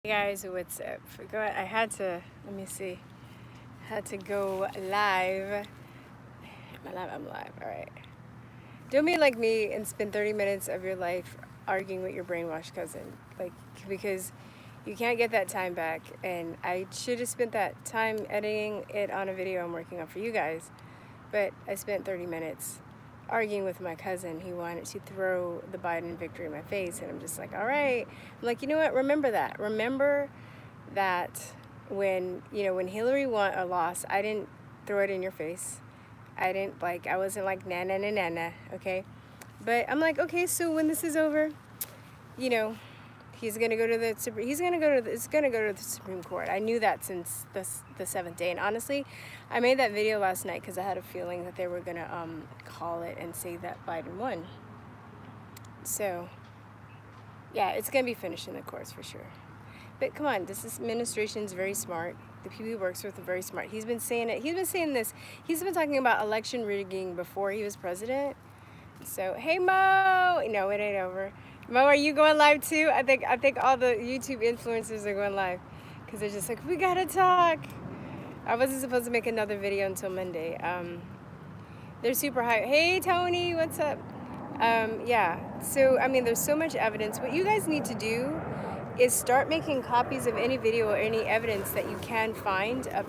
Hey guys, what's up? I had to, let me see, had to go live. I'm live, all right. Don't be like me and spend 30 minutes of your life arguing with your brainwashed cousin. Because you can't get that time back. And I should have spent that time editing it on a video I'm working on for you guys. But I spent 30 minutes arguing with my cousin. He wanted to throw the Biden victory in my face, and I'm just like, all right. I'm like, you know what? Remember that. Remember that when Hillary won a loss, I didn't throw it in your face. I wasn't like na na na na na. Okay, but I'm like, okay, so when this is over, you know, he's gonna go to the it's gonna go to the Supreme Court. I knew that since the seventh day, and honestly, I made that video last night because I had a feeling that they were gonna call it and say that Biden won. So yeah, it's gonna be finished in the courts for sure. But come on, this administration's very smart. The people he works with are very smart. He's been saying it. He's been saying this. He's been talking about election rigging before he was president. So hey Mo, no, it ain't over. Mo, are you going live too? I think all the YouTube influencers are going live because they're just like, we gotta talk. I wasn't supposed to make another video until Monday. They're super high. Hey Tony, what's up? Yeah. So I mean, there's so much evidence. What you guys need to do is start making copies of any video or any evidence that you can find of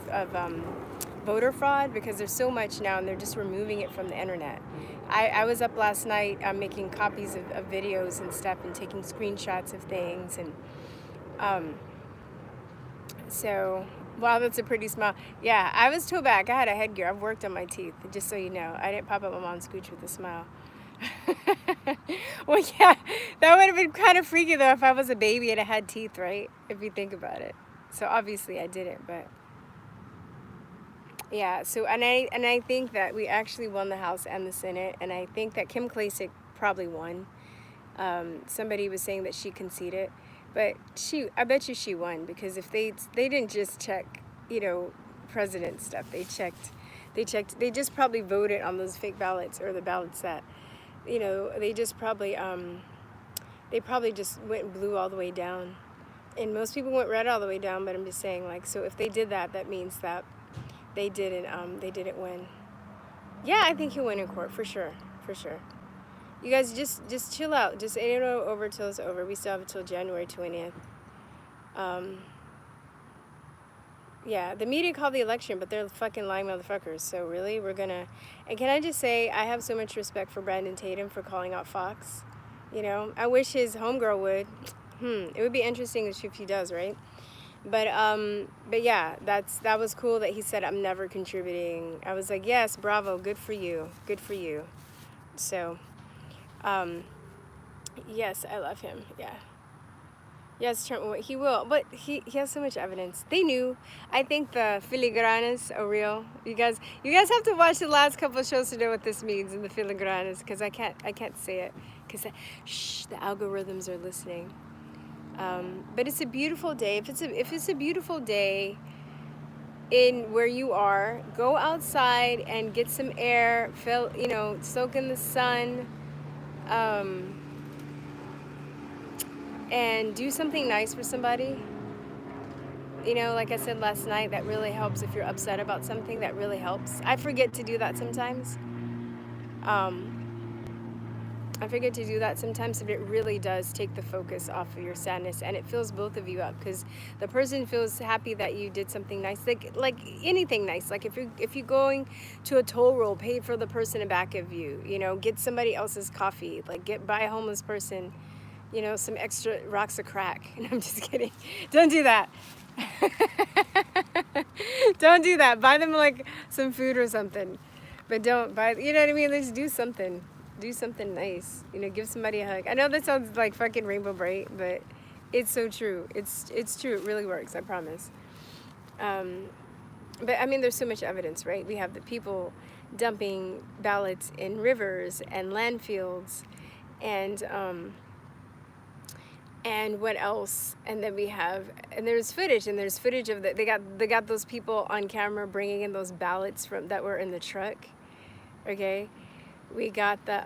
voter fraud, because there's so much now and they're just removing it from the internet. I was up last night making copies of videos and stuff and taking screenshots of things, and so wow, that's a pretty smile. Yeah, I was toe back. I had a headgear. I've worked on my teeth, just so you know. I didn't pop up my mom's scooch with a smile. Well, yeah, that would have been kind of freaky though if I was a baby and I had teeth, right? If you think about it. So obviously I didn't, but yeah. So and I think that we actually won the House and the Senate, and I think that Kim Klacik probably won. Somebody was saying that she conceded, but I bet you she won, because if they didn't just check, president stuff. They just probably voted on those fake ballots, or the ballots that, they probably just went blue all the way down, and most people went red all the way down. But I'm just saying, like, so if they did that, that means that they didn't win. Yeah, I think he'll win in court for sure. You guys just chill out. Just ain't no over till it's over. We still have until January 20th. Yeah, the media called the election, but they're fucking lying motherfuckers. So really, and can I just say, I have so much respect for Brandon Tatum for calling out Fox. I wish his homegirl would. It would be interesting if he does, right? But yeah, that was cool that he said, I'm never contributing. I was like, yes, bravo, good for you. So, yes, I love him. Yeah. Yes, Trump, he will, but he has so much evidence. They knew. I think the filigranas are real. You guys have to watch the last couple of shows to know what this means in the filigranas, because I can't say it, because the algorithms are listening. But it's a beautiful day. If it's a beautiful day in where you are, go outside and get some air, soak in the sun. And do something nice for somebody. Like I said last night, that really helps. If you're upset about something, that really helps. I forget to do that sometimes. But it really does take the focus off of your sadness, and it fills both of you up, because the person feels happy that you did something nice, like anything nice. Like if you're going to a toll roll, pay for the person in back of you. Get somebody else's coffee. Like buy a homeless person, some extra rocks of crack. And I'm just kidding. Don't do that. Don't do that. Buy them like some food or something. But don't buy, you know what I mean? Just do something. Do something nice. Give somebody a hug. I know that sounds like fucking Rainbow Bright, but it's so true. It's true. It really works. I promise. But I mean, there's so much evidence, right? We have the people dumping ballots in rivers and landfills, and what else? And then there's footage of they got those people on camera bringing in those ballots that were in the truck. Okay, we got the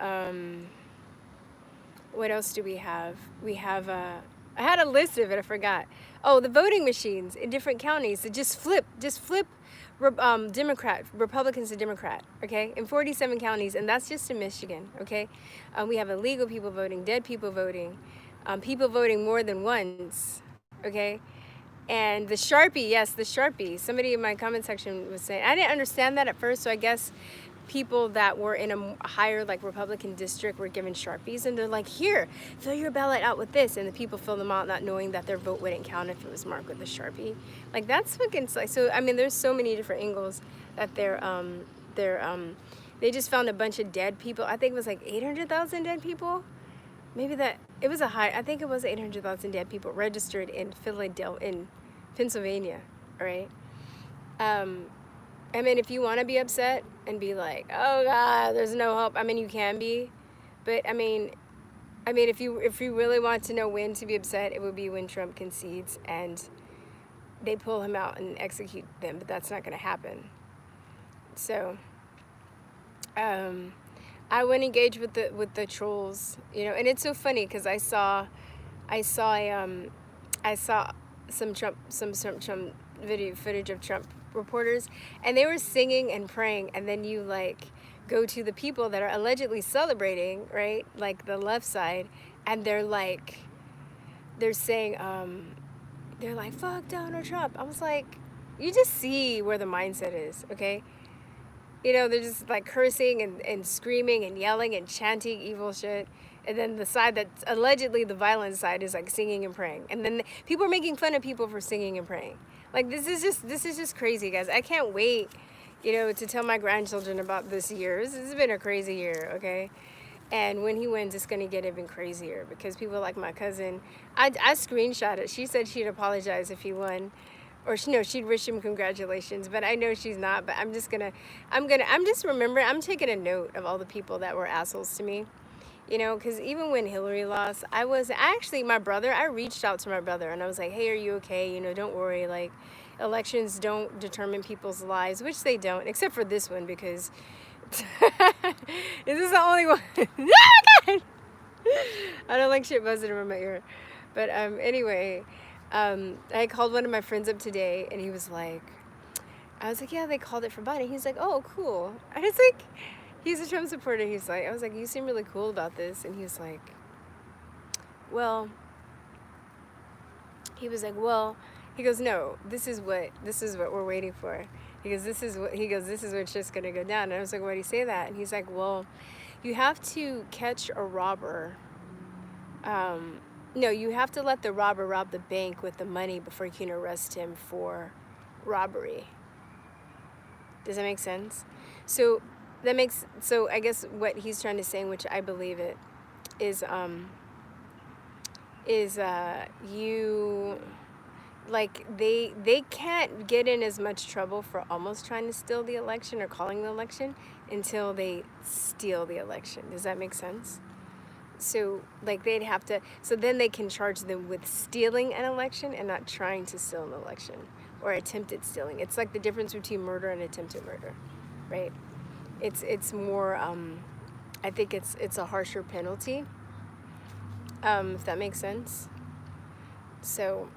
what else do we have? We have I had a list of it, I forgot. Oh, the voting machines in different counties. So just flip Democrat, Republicans to Democrat, okay? In 47 counties, and that's just in Michigan, okay? We have illegal people voting, dead people voting more than once, okay? And the Sharpie, yes, the Sharpie. Somebody in my comment section was saying, I didn't understand that at first, so I guess people that were in a higher like Republican district were given Sharpies, and they're like, here, fill your ballot out with this, and the people fill them out not knowing that their vote wouldn't count if it was marked with a Sharpie. Like, that's fucking, like, so I mean, there's so many different angles that they just found a bunch of dead people. I think it was like 800,000 dead people. Maybe that, it was a high, I think it was 800,000 dead people registered in Pennsylvania, right? I mean, if you want to be upset and be like, oh God, there's no hope, I mean, you can be, but I mean, if you really want to know when to be upset, it would be when Trump concedes and they pull him out and execute them, but that's not going to happen. So, I wouldn't engage with the trolls, you know, and it's so funny because I saw some Trump video footage of Trump reporters, and they were singing and praying, and then you like go to the people that are allegedly celebrating, right, like the left side, and they're saying they're like, fuck Donald Trump. I was like, you just see where the mindset is, okay? You know, they're just like cursing and screaming and yelling and chanting evil shit. And then the side that's allegedly the violent side is like singing and praying. And then people are making fun of people for singing and praying. Like, this is just crazy, guys. I can't wait, you know, to tell my grandchildren about this year. This has been a crazy year, okay? And when he wins, it's going to get even crazier because people like my cousin, I screenshot it. She said she'd apologize if he won. Or she'd wish him congratulations, but I know she's not. But I'm just remembering, I'm taking a note of all the people that were assholes to me, you know, because even when Hillary lost, I reached out to my brother and I was like, hey, are you okay? You know, don't worry, like, elections don't determine people's lives, which they don't, except for this one, because this is the only one. Oh my God! I don't like shit buzzing around my ear. But anyway, I called one of my friends up today, and he was like, I was like, yeah, they called it for Biden. He's like, oh, cool. I was like, he's a Trump supporter. I was like, you seem really cool about this. And he was like, well, he goes, no, this is what we're waiting for. He goes, this is what's just going to go down. And I was like, why do you say that? And he's like, well, you have to catch a robber. No, you have to let the robber rob the bank with the money before you can arrest him for robbery. Does that make sense? So I guess what he's trying to say, which I believe it, is you, like, they can't get in as much trouble for almost trying to steal the election or calling the election until they steal the election. Does that make sense? So, like, they'd have to, so then they can charge them with stealing an election and not trying to steal an election or attempted stealing. It's like the difference between murder and attempted murder, right? It's more, I think it's a harsher penalty, if that makes sense. So,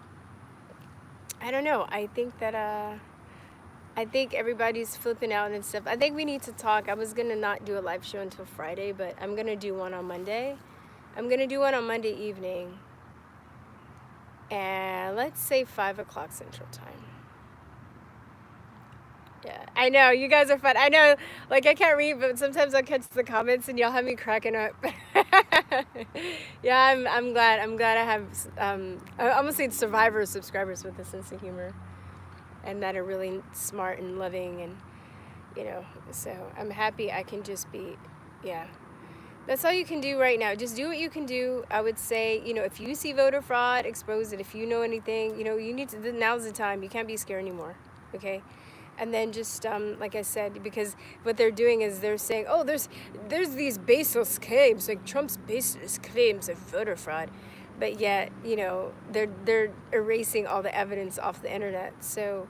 I don't know. I think that, I think everybody's flipping out and stuff. I think we need to talk. I was going to not do a live show until Friday, but I'm going to do one on Monday. I'm going to do one on Monday evening. And let's say 5 o'clock Central Time. Yeah, I know. You guys are fun. I know, like, I can't read, but sometimes I'll catch the comments and y'all have me cracking up. Yeah, I'm glad. I'm glad I have, I almost say survivor subscribers with a sense of humor. And that are really smart and loving, and, you know, so I'm happy I can just be, yeah. That's all you can do right now. Just do what you can do. I would say, you know, if you see voter fraud, expose it. If you know anything, you know, you need to, now's the time. You can't be scared anymore, okay? And then just, like I said, because what they're doing is they're saying, oh, there's these baseless claims, like Trump's baseless claims of voter fraud. But yet, you know, they're erasing all the evidence off the internet. So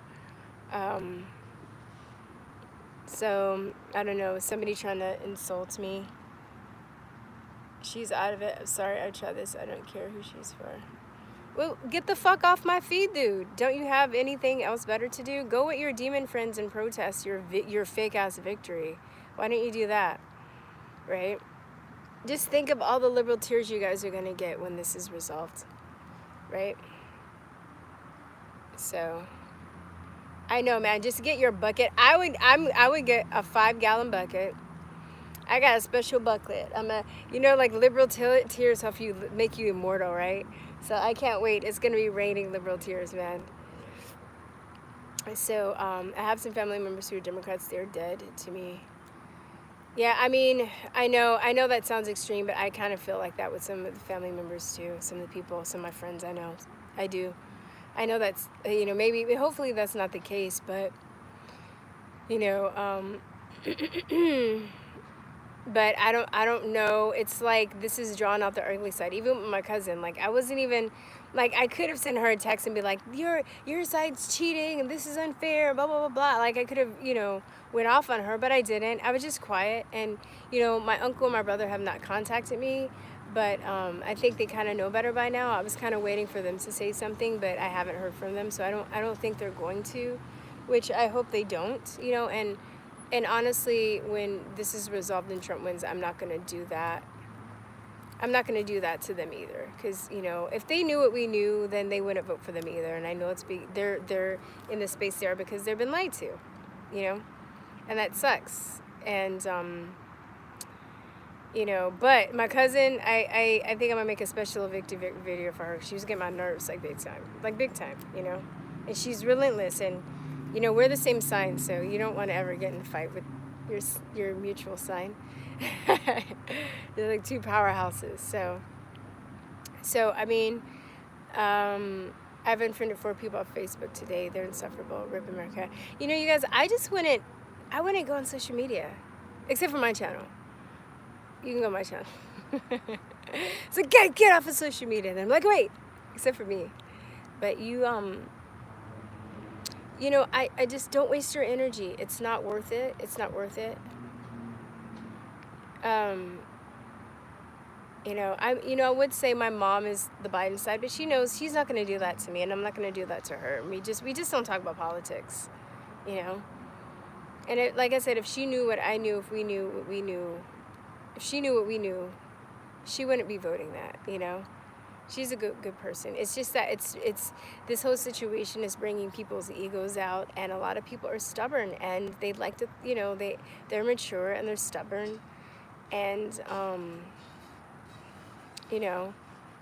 I don't know, somebody trying to insult me. She's out of it. Sorry, I tried this. I don't care who she's for. Well, get the fuck off my feed, dude. Don't you have anything else better to do? Go with your demon friends and protest your fake ass victory. Why don't you do that? Right? Just think of all the liberal tears you guys are gonna get when this is resolved. Right? So I know, man. Just get your bucket. I would get a 5-gallon bucket. I got a special bucket. Like liberal tears help you make you immortal, right? So I can't wait. It's gonna be raining liberal tears, man. So I have some family members who are Democrats. They're dead to me. Yeah, I mean, I know that sounds extreme, but I kind of feel like that with some of the family members too. Some of the people, some of my friends I know. I do. I know that's, maybe, hopefully that's not the case, but, but I don't know. It's like, this is drawn out the ugly side. Even with my cousin, like, I wasn't even, like, I could have sent her a text and be like, your side's cheating and this is unfair, blah, blah, blah, blah. Like, I could have, went off on her, but I didn't. I was just quiet. And, my uncle and my brother have not contacted me, but I think they kind of know better by now. I was kind of waiting for them to say something, but I haven't heard from them, so I don't think they're going to, which I hope they don't, and honestly, when this is resolved and Trump wins, I'm not going to do that. I'm not going to do that to them either, because if they knew what we knew, then they wouldn't vote for them either. And I know they're in the space they are because they've been lied to, and that sucks. And but my cousin, I think I'm gonna make a special victory video for her. She was getting my nerves like big time, and she's relentless. And we're the same sign, so you don't want to ever get in a fight with your mutual sign. They're like two powerhouses. So I mean, I've unfriended 4 people on Facebook today. They're insufferable. Rip America. You guys, I wouldn't go on social media, except for my channel. You can go on my channel. So get off of social media. And I'm like, wait, except for me. But I just don't waste your energy. It's not worth it. It's not worth it. I would say my mom is the Biden side, but she knows she's not going to do that to me, and I'm not going to do that to her. We just don't talk about politics, And like I said, if she knew what I knew, if we knew what we knew, if she knew what we knew, she wouldn't be voting that, She's a good person. It's just that it's this whole situation is bringing people's egos out, and a lot of people are stubborn, and they'd like to, they're mature and they're stubborn, and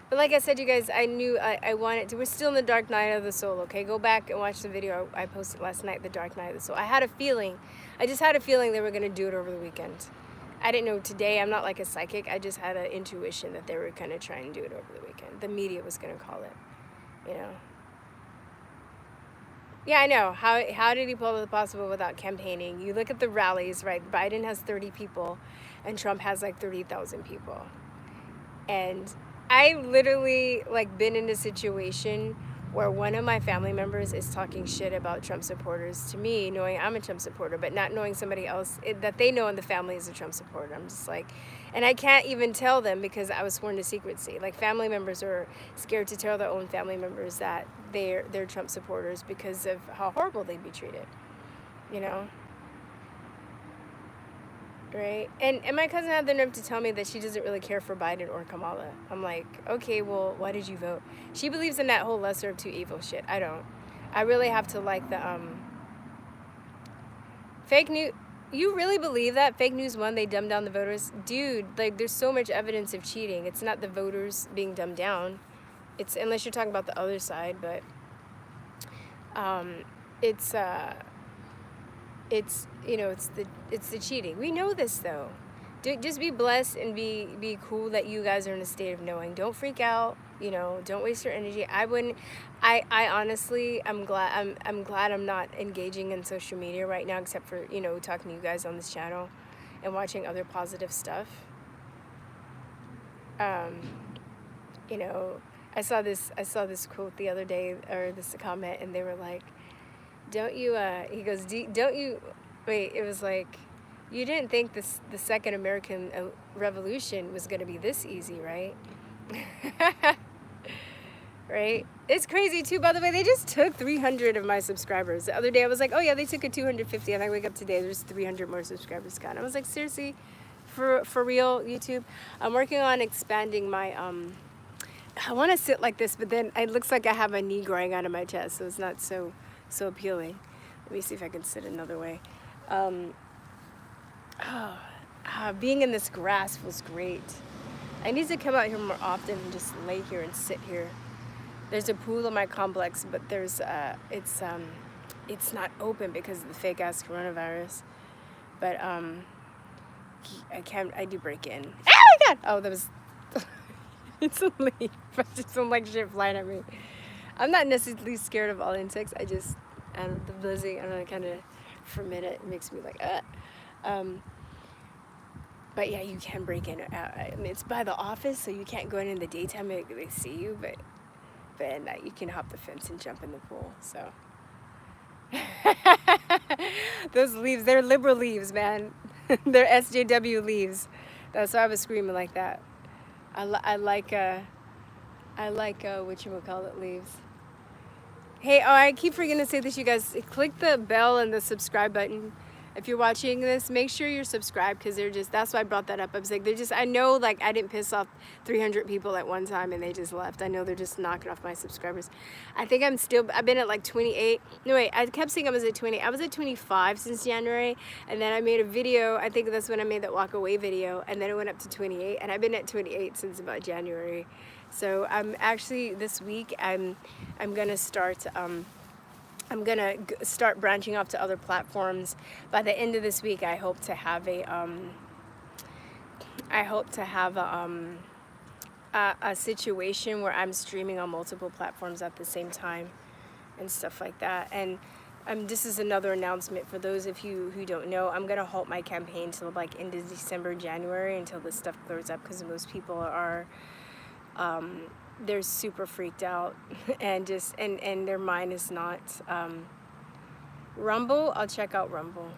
But like I said, you guys, I knew I wanted to. We're still in the dark night of the soul, okay? Go back and watch the video I posted last night, the dark night of the soul. I just had a feeling they were going to do it over the weekend. I didn't know today. I'm not like a psychic. I just had an intuition that they were going to try and do it over the weekend. The media was going to call it, Yeah, I know. How did he pull the possible without campaigning? You look at the rallies, right? Biden has 30 people, and Trump has like 30,000 people. And I literally been in a situation where one of my family members is talking shit about Trump supporters to me, knowing I'm a Trump supporter, but not knowing somebody else that they know in the family is a Trump supporter. I'm just like, and I can't even tell them because I was sworn to secrecy. Like, family members are scared to tell their own family members that they're Trump supporters because of how horrible they'd be treated, Right? And my cousin had the nerve to tell me that she doesn't really care for Biden or Kamala. I'm like, okay, well, why did you vote? She believes in that whole lesser of two evils shit. I don't. I really have to like the fake news. You really believe that fake news won? They dumbed down the voters? Dude, there's so much evidence of cheating. It's not the voters being dumbed down. It's, unless you're talking about the other side, but it's it's the cheating. We know this though. Just be blessed and be cool that you guys are in a state of knowing. Don't freak out. Don't waste your energy. I wouldn't. I honestly, I'm glad I'm not engaging in social media right now, except for talking to you guys on this channel and watching other positive stuff. I saw this quote the other day, or this comment, and they were like, don't you, he goes, don't you, wait, it was like, you didn't think the second American Revolution was going to be this easy, right? right? It's crazy too, by the way. They just took 300 of my subscribers. The other day I was like, oh yeah, they took a 250, and I wake up today, there's 300 more subscribers gone. I was like, seriously? For real, YouTube? I'm working on expanding my, I want to sit like this, but then it looks like I have a knee growing out of my chest, so it's not so appealing. Let me see if I can sit another way. Being in this grass feels great. I need to come out here more often and just lay here and sit here. There's a pool in my complex, but there's it's not open because of the fake ass coronavirus. But I do break in. Oh my god! Oh, that was it's a leaf. I just don't like shit flying at me. I'm not necessarily scared of all insects. I don't know, the buzzing, I don't know, kind of for a minute it makes me like but yeah, you can break in. I mean, it's by the office, so you can't go in the daytime. They see you, but at night you can hop the fence and jump in the pool. So those leaves, they're liberal leaves, man. They're SJW leaves. That's why I was screaming like that. I like whatchamacallit leaves. Hey, I keep forgetting to say this, you guys. Click the bell and the subscribe button. If you're watching this, make sure you're subscribed, because that's why I brought that up. I was like, I know, like, I didn't piss off 300 people at one time and they just left. I know they're just knocking off my subscribers. I think I've been at like 28. No, wait, I kept saying I was at 20. I was at 25 since January, and then I made a video. I think that's when I made that walk away video, and then it went up to 28, and I've been at 28 since about January. So I'm actually, this week, I'm gonna start, I'm gonna start branching off to other platforms. By the end of this week, I hope to have a situation where I'm streaming on multiple platforms at the same time and stuff like that. And this is another announcement for those of you who don't know. I'm gonna halt my campaign till like end of December, January, until this stuff clears up, because most people are they're super freaked out and and their mind is not. Rumble, I'll check out Rumble.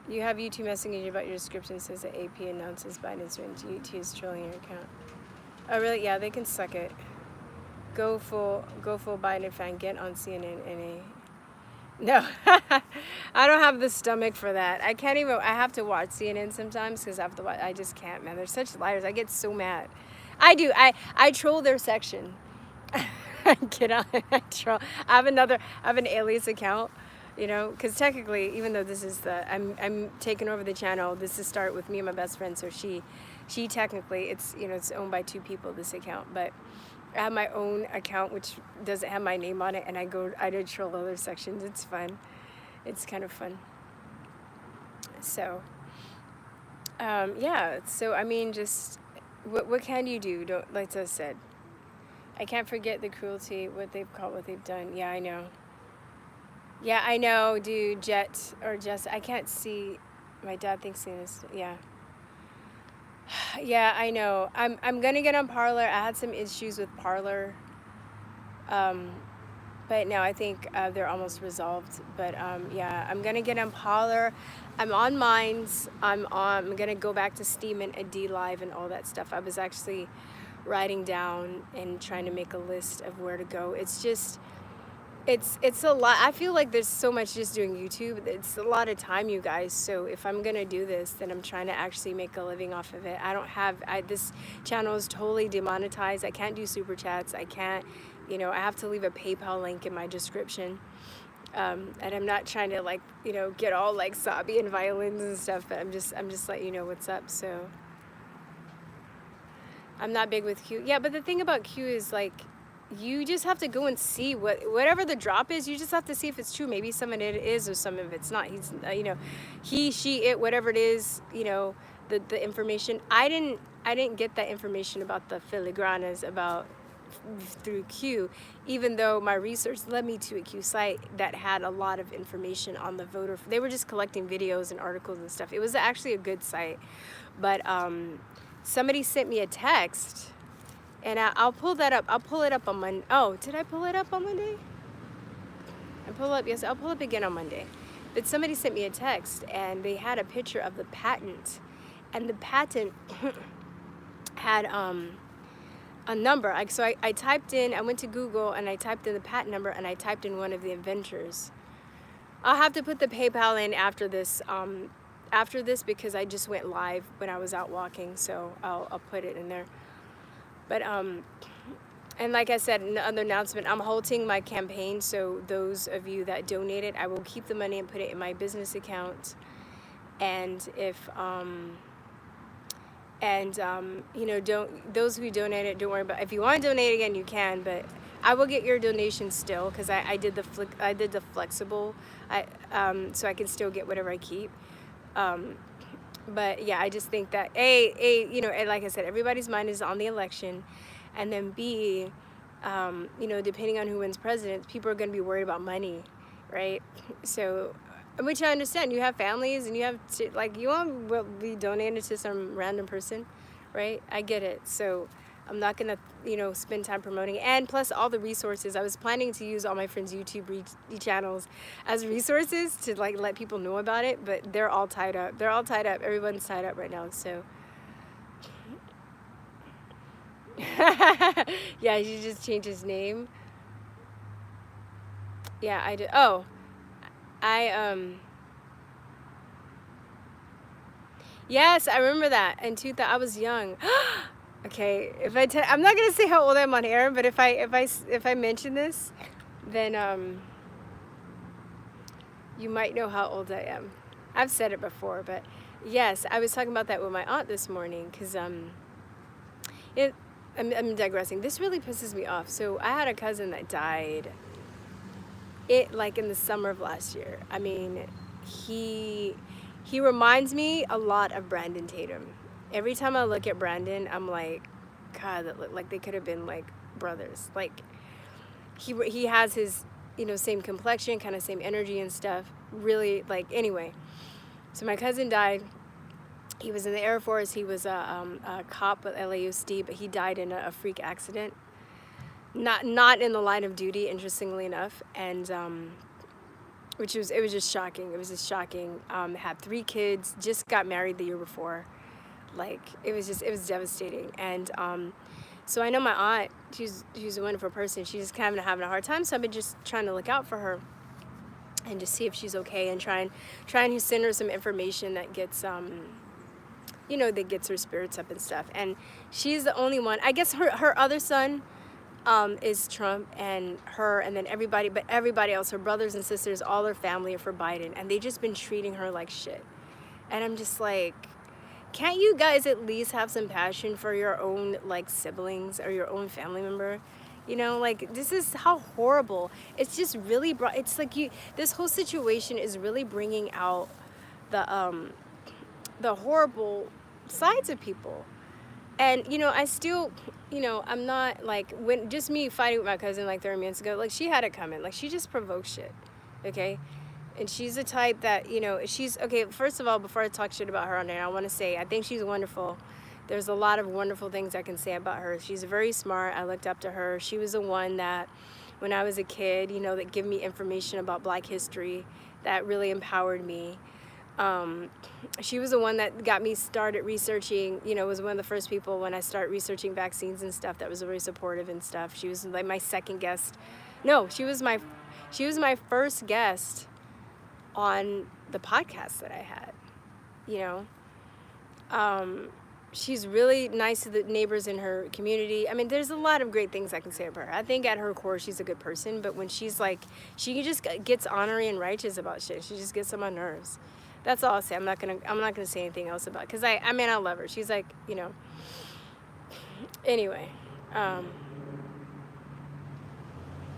You have YouTube messaging you about your description, says that AP announces Biden's win. YouTube is trolling your account. Oh really? Yeah, they can suck it. Go full Biden fan. Get on CNN NA. No, I don't have the stomach for that. I can't even. I have to watch CNN sometimes because I have to watch. I just can't, man. They're such liars. I get so mad. I do. I troll their section. I get on. I troll. I have an alias account, you know, because technically, even though this is I'm taking over the channel. This is start with me and my best friend. So she technically, it's, you know, it's owned by two people, this account, but I have my own account which doesn't have my name on it, and I do troll other sections. It's fun. It's kind of fun. So yeah. So I mean, just. What can you do? Don't, like I said, I can't forget the cruelty, what they've done. Yeah, I know. Yeah, I know, dude. Jess, I can't see. My dad thinks this. Yeah. Yeah, I know. I'm gonna get on Parler. I had some issues with Parler, but now I think they're almost resolved. But yeah, I'm gonna get on Parler. I'm on Minds. I'm gonna go back to Steemit and DLive and all that stuff. I was actually writing down and trying to make a list of where to go. It's just, it's a lot. I feel like there's so much just doing YouTube. It's a lot of time, you guys. So if I'm gonna do this, then I'm trying to actually make a living off of it. This channel is totally demonetized. I can't do super chats. I can't, you know, I have to leave a PayPal link in my description. And I'm not trying to, like, you know, get all like sobby and violins and stuff, but I'm just letting you know what's up. So I'm not big with Q. Yeah, but the thing about Q is, like, you just have to go and see whatever the drop is. You just have to see if it's true. Maybe some of it is or some of it's not. He's you know, he, she, it, whatever it is, you know, the information. I didn't get that information about the filigranas through Q, even though my research led me to a Q site that had a lot of information on the voter. They were just collecting videos and articles and stuff. It was actually a good site, but somebody sent me a text, and I'll pull that up. I'll pull it up on Monday. Oh, did I pull it up on Monday? Yes, I'll pull it up again on Monday. But somebody sent me a text, and they had a picture of the patent, and the patent had a number. So I typed in, I went to Google and I typed in the patent number and I typed in one of the inventors. I'll have to put the PayPal in after this because I just went live when I was out walking, so I'll put it in there. But and like I said in the other announcement, I'm halting my campaign, so those of you that donated, I will keep the money and put it in my business account. And if you know, those who donated, don't worry about. If you want to donate again, you can, but I will get your donation still because I did the flexible, so I can still get whatever I keep. But yeah, I just think that you know, and like I said, everybody's mind is on the election, and then B, you know, depending on who wins president, people are going to be worried about money, right? So, which I understand. You have families, and you have to, like, you won't be donated to some random person, right? I get it. So I'm not gonna, you know, spend time promoting it. And plus all the resources. I was planning to use all my friends' YouTube channels as resources to like let people know about it, but they're all tied up. They're all tied up. Everyone's tied up right now. So yeah, you just change his name. Yeah, I did. Oh, yes, I remember that. In 2000, I was young. Okay, I'm not gonna say how old I am on air, but if I mention this, then you might know how old I am. I've said it before, but yes, I was talking about that with my aunt this morning because I'm digressing. This really pisses me off. So I had a cousin that died. Like in the summer of last year. I mean, he reminds me a lot of Brandon Tatum. Every time I look at Brandon, I'm like, God, that look like they could have been like brothers. Like he has his, you know, same complexion, kind of same energy and stuff. Really, like, anyway. So my cousin died. He was in the Air Force. He was a cop at LAUSD, but he died in a freak accident. Not in the line of duty, interestingly enough, and it was just shocking. It was just shocking. Had 3 kids, just got married the year before. Like it was devastating. And so I know my aunt. She's a wonderful person. She's just kind of having a hard time. So I've been just trying to look out for her and just see if she's okay, and try and send her some information that gets you know, that gets her spirits up and stuff. And she's the only one. I guess her other son is Trump, and her, and then everybody, but everybody else, her brothers and sisters, all her family are for Biden, and they just been treating her like shit. And I'm just like, can't you guys at least have some passion for your own like siblings or your own family member? You know, like, this is how horrible. It's just really it's like this whole situation is really bringing out the horrible sides of people. And, you know, I still, you know, I'm not, like, when just me fighting with my cousin, like, 30 minutes ago, like, she had it coming. Like, she just provokes shit, okay? And she's the type that, you know, okay, first of all, before I talk shit about her on there, I want to say, I think she's wonderful. There's a lot of wonderful things I can say about her. She's very smart. I looked up to her. She was the one that, when I was a kid, you know, that gave me information about Black history that really empowered me. She was the one that got me started researching, you know, was one of the first people when I started researching vaccines and stuff that was very supportive and stuff. She was like my second guest. No, she was my first guest on the podcast that I had, you know. She's really nice to the neighbors in her community. I mean, there's a lot of great things I can say about her. I think at her core, she's a good person, but when she's like, she just gets ornery and righteous about shit. She just gets on my nerves. That's all I'll say. I'm not gonna say anything else about it, because I mean, I love her. She's like, you know. Anyway,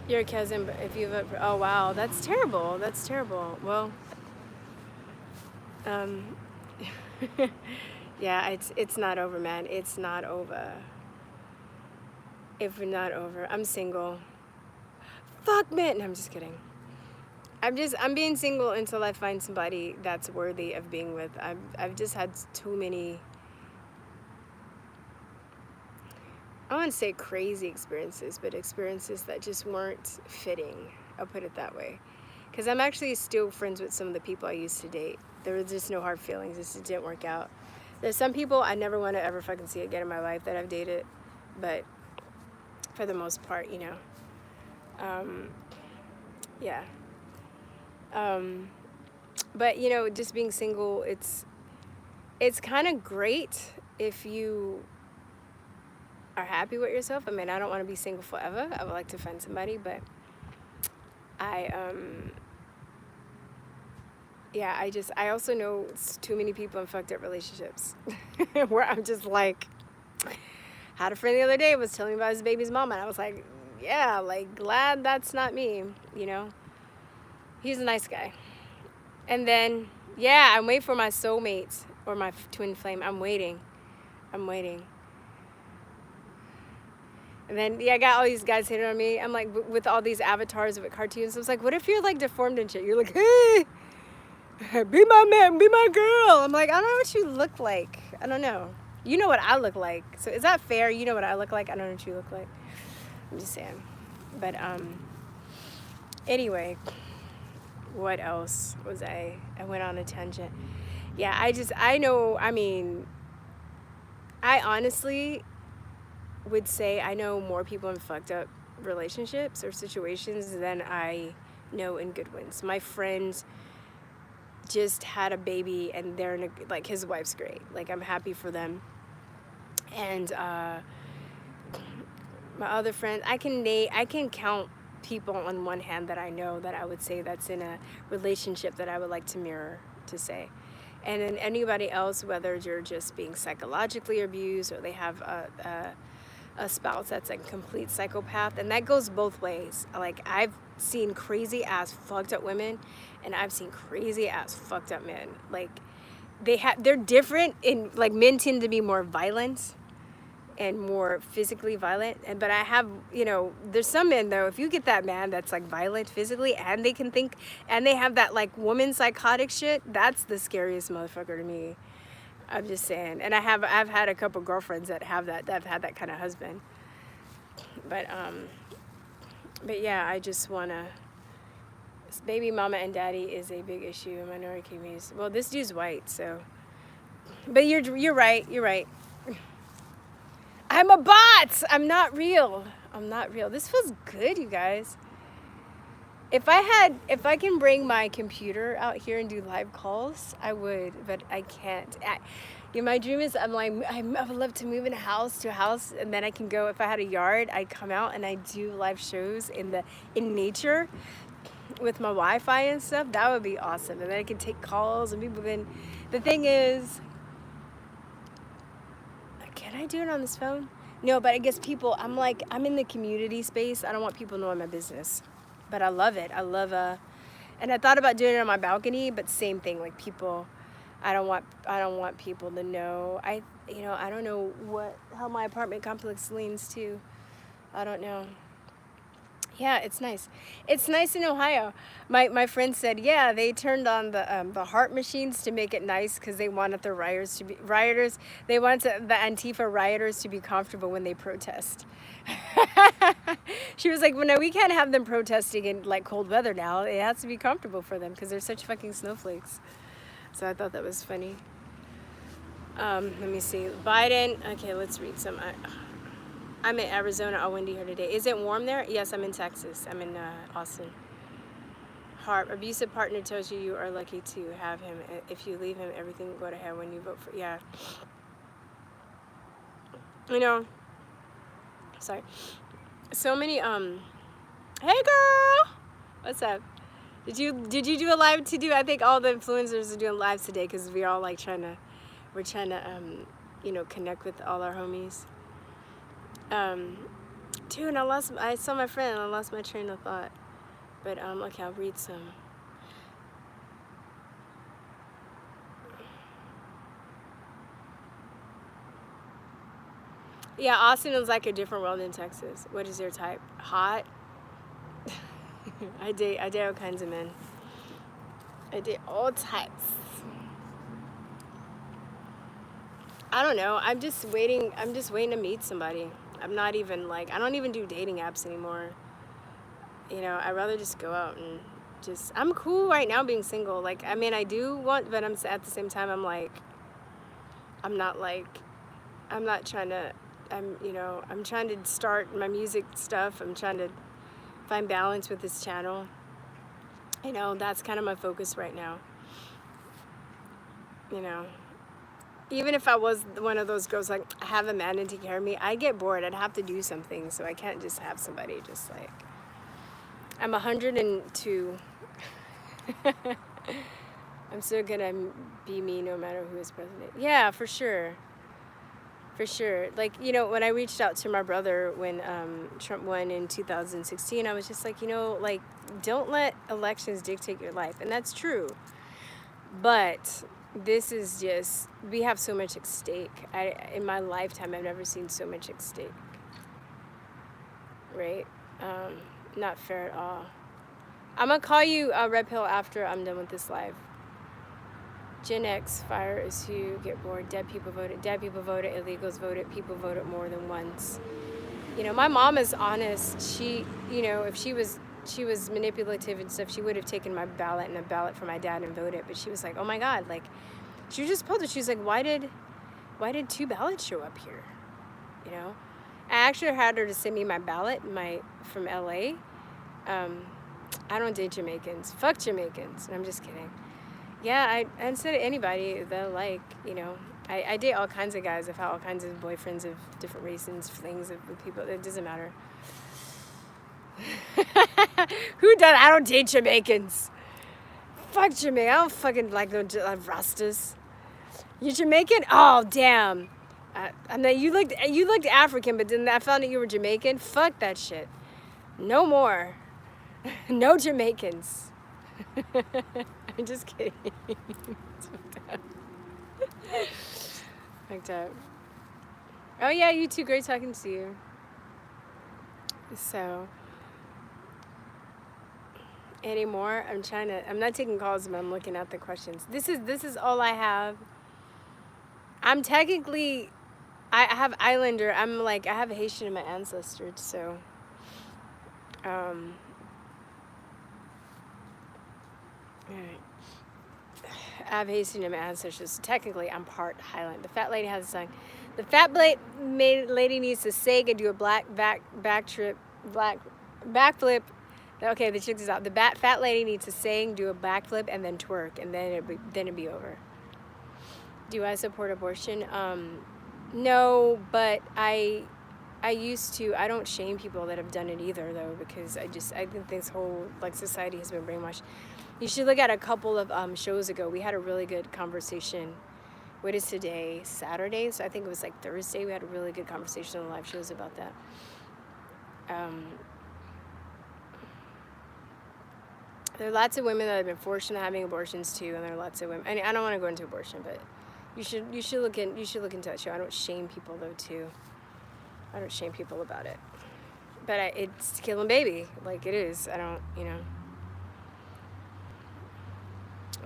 your cousin, but if you vote for, oh wow, that's terrible. That's terrible. Well, yeah, it's not over, man. It's not over. If we're not over, I'm single. Fuck, man. No, I'm just kidding. I'm being single until I find somebody that's worthy of being with. I've just had too many, I wouldn't say crazy experiences, but experiences that just weren't fitting. I'll put it that way. Because I'm actually still friends with some of the people I used to date. There was just no hard feelings. It just didn't work out. There's some people I never want to ever fucking see again in my life that I've dated, but for the most part, you know. Yeah. But you know, just being single, it's kind of great if you are happy with yourself. I mean, I don't want to be single forever. I would like to find somebody, but I I also know too many people in fucked up relationships where I'm just like, had a friend the other day was telling me about his baby's mom, and I was like, yeah, like, glad that's not me, you know. He's a nice guy. And then, yeah, I'm waiting for my soulmate or my twin flame. I'm waiting. And then, yeah, I got all these guys hitting on me. I'm like, with all these avatars with cartoons. I was like, what if you're like deformed and shit? You're like, hey, be my man, be my girl. I'm like, I don't know what you look like. I don't know. You know what I look like. So is that fair? You know what I look like? I don't know what you look like. I'm just saying. But anyway, what else was I went on a tangent. Yeah, I honestly would say I know more people in fucked up relationships or situations than I know in good ones. My friend just had a baby, and they're in a, like, his wife's great. Like, I'm happy for them. And my other friend, I can count people on one hand that I know that I would say that's in a relationship that I would like to mirror, to say. And then anybody else, whether you're just being psychologically abused or they have a spouse that's a complete psychopath, and that goes both ways. Like, I've seen crazy ass fucked up women, and I've seen crazy ass fucked up men. Like, they're different in, like, men tend to be more violent and more physically violent, but I have, you know, there's some men though, if you get that man that's like violent physically and they can think and they have that like woman psychotic shit, that's the scariest motherfucker to me. I'm just saying. And I've had a couple girlfriends that have that have had that kind of husband. But yeah, I just wanna, baby mama and daddy is a big issue in minority communities. Well, this dude's white, so, but you're right. I'm a bot. I'm not real. This feels good, you guys. If I can bring my computer out here and do live calls, I would, but I can't. My dream is I would love to move in a house to a house, and then I can go, if I had a yard, I'd come out and I'd do live shows in nature with my Wi-Fi and stuff. That would be awesome. And then I can take calls and people can, the thing is, can I do it on this phone? No, but I guess people, I'm in the community space. I don't want people knowing my business, but I love it. And I thought about doing it on my balcony, but same thing, like people, I don't want people to know. I don't know how my apartment complex leans to. I don't know. Yeah, it's nice. It's nice in Ohio. My friend said, yeah, they turned on the heart machines to make it nice because they wanted the rioters. They wanted the Antifa rioters to be comfortable when they protest. She was like, well, no, we can't have them protesting in like cold weather now. It has to be comfortable for them because they're such fucking snowflakes. So I thought that was funny. Let me see. Biden. Okay, let's read some. I'm in Arizona, all windy here today. Is it warm there? Yes, I'm in Texas. I'm in Austin. Harp, abusive partner tells you are lucky to have him. If you leave him, everything will go to hell when you vote for, yeah. You know, sorry. So many, hey girl! What's up? Did you do a live to do? I think all the influencers are doing lives today because we're all like we're trying to, connect with all our homies. Dude, I saw my friend and I lost my train of thought. But, okay, I'll read some. Yeah, Austin is like a different world than Texas. What is your type? Hot? I date all kinds of men. I date all types. I don't know. I'm just waiting to meet somebody. I'm not even I don't even do dating apps anymore. I'd rather just go out and I'm cool right now being single. I do want, but I'm at the same time, I'm not trying to, I'm trying to start my music stuff. I'm trying to find balance with this channel. That's kind of my focus right now. Even if I was one of those girls, like, I have a man to take care of me, I'd get bored. I'd have to do something, so I can't just have somebody just like... I'm 102. I'm still gonna be me no matter who is president. Yeah, for sure. For sure. Like, when I reached out to my brother when Trump won in 2016, I was just like, like, don't let elections dictate your life. And that's true. But this is just, we have so much at stake. In my lifetime, I've never seen so much at stake. Right? Not fair at all. I'm going to call you Red Pill after I'm done with this live. Gen X, fire is who get bored. Dead people voted. Dead people voted. Illegals voted. People voted more than once. My mom is honest. She, if she was manipulative and stuff, she would have taken my ballot and a ballot for my dad and voted. But she was like, oh my God, like, she was just pulled it. She was like, why did 2 ballots show up here? I actually had her to send me my ballot, from LA. I don't date Jamaicans. Fuck Jamaicans. I'm just kidding. Yeah, I said to anybody that I date all kinds of guys. I've had all kinds of boyfriends of different races, flings with people. It doesn't matter. Who does? I don't date Jamaicans. Fuck Jamaica. I don't fucking like no Rastas. You Jamaican? Oh damn. I'm not. You looked African, but then I found out you were Jamaican. Fuck that shit. No more. No Jamaicans. I'm just kidding. Fucked up. Oh yeah, you too. Great talking to you. So, anymore? I'm not taking calls, but I'm looking at the questions. This is all I have. I'm technically, I have Islander. I have Haitian in my ancestors, so, alright. I have Haitian in my ancestors. So technically, I'm part Highland. The fat lady has a song. The fat lady needs to sing and do a backflip. Okay, the chick is out. The fat lady needs to sing, do a backflip, and then twerk, and then it'd be over. Do I support abortion? No, but I used to. I don't shame people that have done it either, though, because I think this whole society has been brainwashed. You should look at a couple of shows ago. We had a really good conversation. What is today? Saturday? So I think it was Thursday. We had a really good conversation on the live shows about that. There are lots of women that have been forced into having abortions too, and there are lots of women. I don't want to go into abortion, but you should look into that show. I don't shame people though too. I don't shame people about it, but it's killing baby like it is. I don't,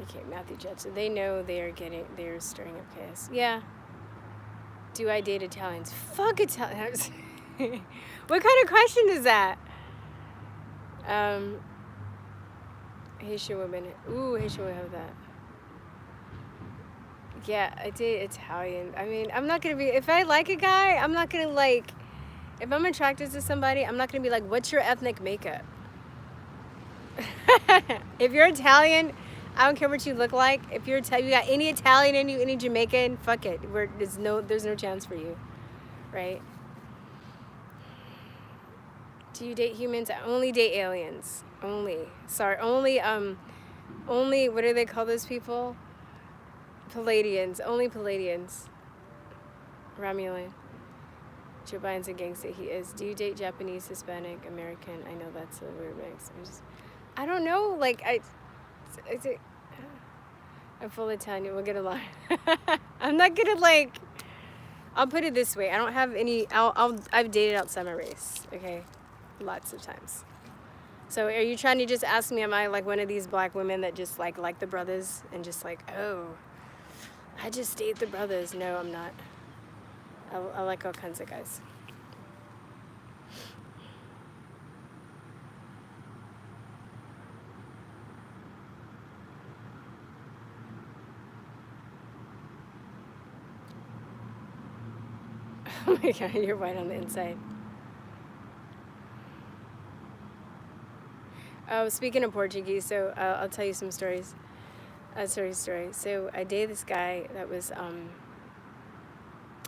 Okay, Matthew Judson. They know they're stirring up chaos. Yeah. Do I date Italians? Fuck Italians. What kind of question is that? Haitian women. Ooh, Haitian women have that. Yeah, I date Italian. I mean, I'm not gonna be, if I like a guy, I'm not gonna if I'm attracted to somebody, I'm not gonna be like, what's your ethnic makeup? If you're Italian, I don't care what you look like. If you got any Italian in you, any Jamaican, fuck it. There's no chance for you, right? Do you date humans? I only date aliens. Only. Sorry, only, what do they call those people? Palladians. Only Palladians. Romulan. Joe Biden's a gangster. He is. Do you date Japanese, Hispanic, American? I know that's a weird mix. I don't know. I'm full Italian. We'll get along. I'm not gonna I'll put it this way. I don't have any. I've dated outside my race. Okay, lots of times. So are you trying to just ask me? Am I one of these black women that just like the brothers and just oh, I just date the brothers? No, I'm not. I like all kinds of guys. Oh my god, you're white on the inside. Oh, speaking of Portuguese, so I'll tell you some stories. Story. So I dated this guy that was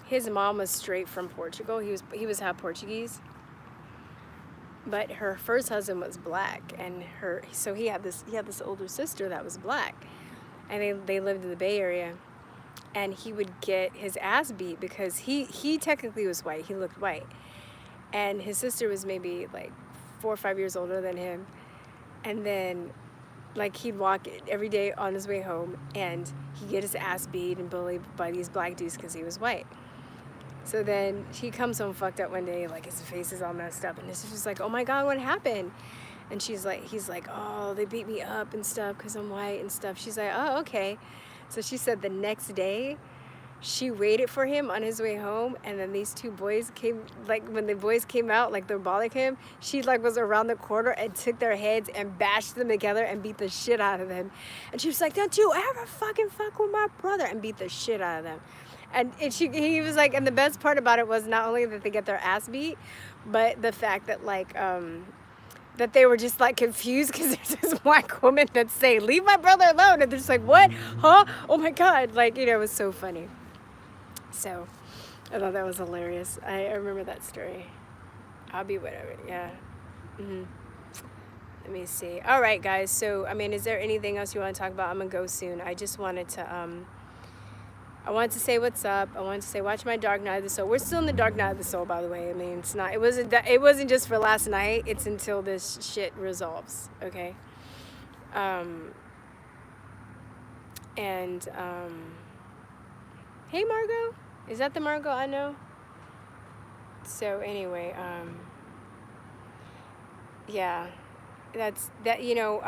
his mom was straight from Portugal. He was half Portuguese, but her first husband was black, and he had this older sister that was black, and they lived in the Bay Area, and he would get his ass beat because he technically was white. He looked white, and his sister was maybe like 4 or 5 years older than him, and then like he'd walk every day on his way home, and he'd get his ass beat and bullied by these black dudes because he was white. So then he comes home fucked up one day, like his face is all messed up, and his sister's like, oh my god, what happened? And he's like, oh, they beat me up and stuff because I'm white and stuff. She's like, oh, okay. So she said the next day she waited for him on his way home, and then these two boys came, like when the boys came out, like they're bothering him, she like was around the corner and took their heads and bashed them together and beat the shit out of them. And she was like, don't you ever fucking fuck with my brother, and beat the shit out of them. And he was like, and the best part about it was not only that they get their ass beat, but the fact that like that they were just like confused because there's this white woman that's saying, leave my brother alone, and they're just like, what? Huh? Oh my god. Like, you know, it was so funny. So I thought that was hilarious. I remember that story. I'll be whatever. Yeah. Let me see. All right, guys. So, I mean, is there anything else you want to talk about? I'm gonna go soon. I just wanted to I wanted to say what's up. I wanted to say watch my Dark Night of the Soul. We're still in the Dark Night of the Soul, by the way. I mean, it's not. It wasn't just for last night. It's until this shit resolves. Okay. Hey Margot, is that the Margot I know? So anyway, yeah, that's that. You know,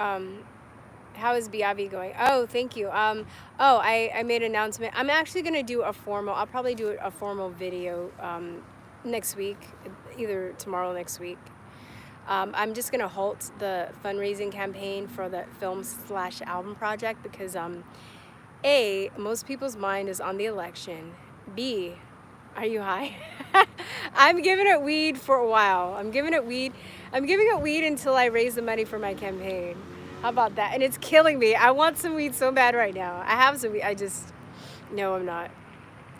how is Biavi going? Oh, thank you. I made an announcement. I'm actually gonna do I'll probably do a formal video next week, either tomorrow or next week. I'm just gonna halt the fundraising campaign for the film/album project because A, most people's mind is on the election. B, are you high? I'm giving it weed for a while. I'm giving it weed until I raise the money for my campaign. How about that? And it's killing me. I want some weed so bad right now. I have some weed. No, I'm not.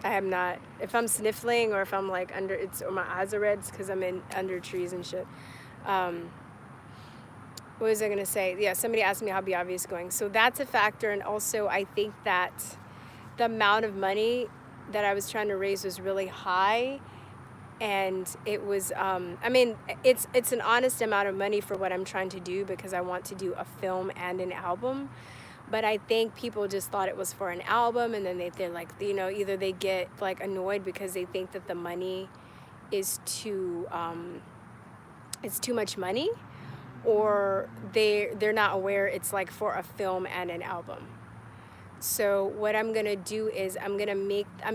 I am not. If I'm sniffling or if I'm like or my eyes are red, it's because I'm under trees and shit. What was I going to say? Yeah, somebody asked me how Biavi is going. So that's a factor. And also I think that the amount of money that I was trying to raise was really high. And it was, I mean, it's an honest amount of money for what I'm trying to do because I want to do a film and an album. But I think people just thought it was for an album, and then they're like, you know, either they get like annoyed because they think that the money is it's too much money, or they're not aware it's like for a film and an album. So what I'm going to do is I'm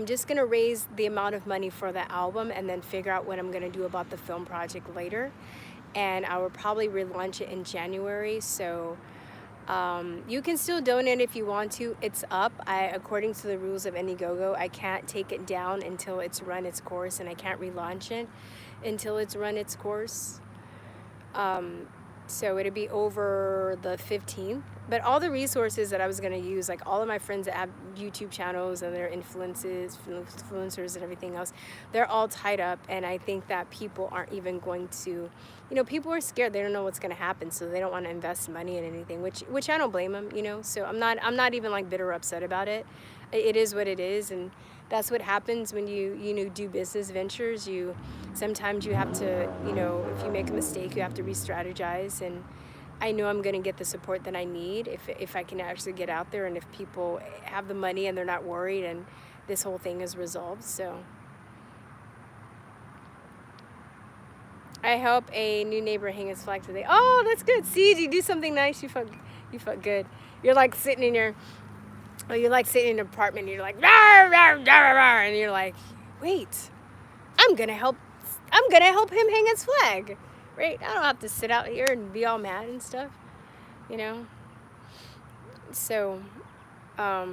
just going to raise the amount of money for the album and then figure out what I'm going to do about the film project later. And I will probably relaunch it in January. So you can still donate if you want to. It's up. According to the rules of Indiegogo, I can't take it down until it's run its course, and I can't relaunch it until it's run its course. So it'll be over the 15th. But all the resources that I was going to use, like all of my friends that have YouTube channels and their influencers and everything else, they're all tied up. And I think that people aren't even going to, you know, people are scared. They don't know what's going to happen. So they don't want to invest money in anything, which I don't blame them, you know. So I'm not even like bitter or upset about it. It is what it is. And that's what happens when you do business ventures. Sometimes you have to, you know, if you make a mistake, you have to re-strategize. And I know I'm going to get the support that I need if I can actually get out there, and if people have the money and they're not worried and this whole thing is resolved. So I help a new neighbor hang his flag today. Oh, that's good. See, you do something nice. You felt good. You're like sitting in your an apartment, and you're like, rawr, rawr, rawr, rawr, and you're like, wait, I'm gonna help him hang his flag, right? I don't have to sit out here and be all mad and stuff, you know. So, are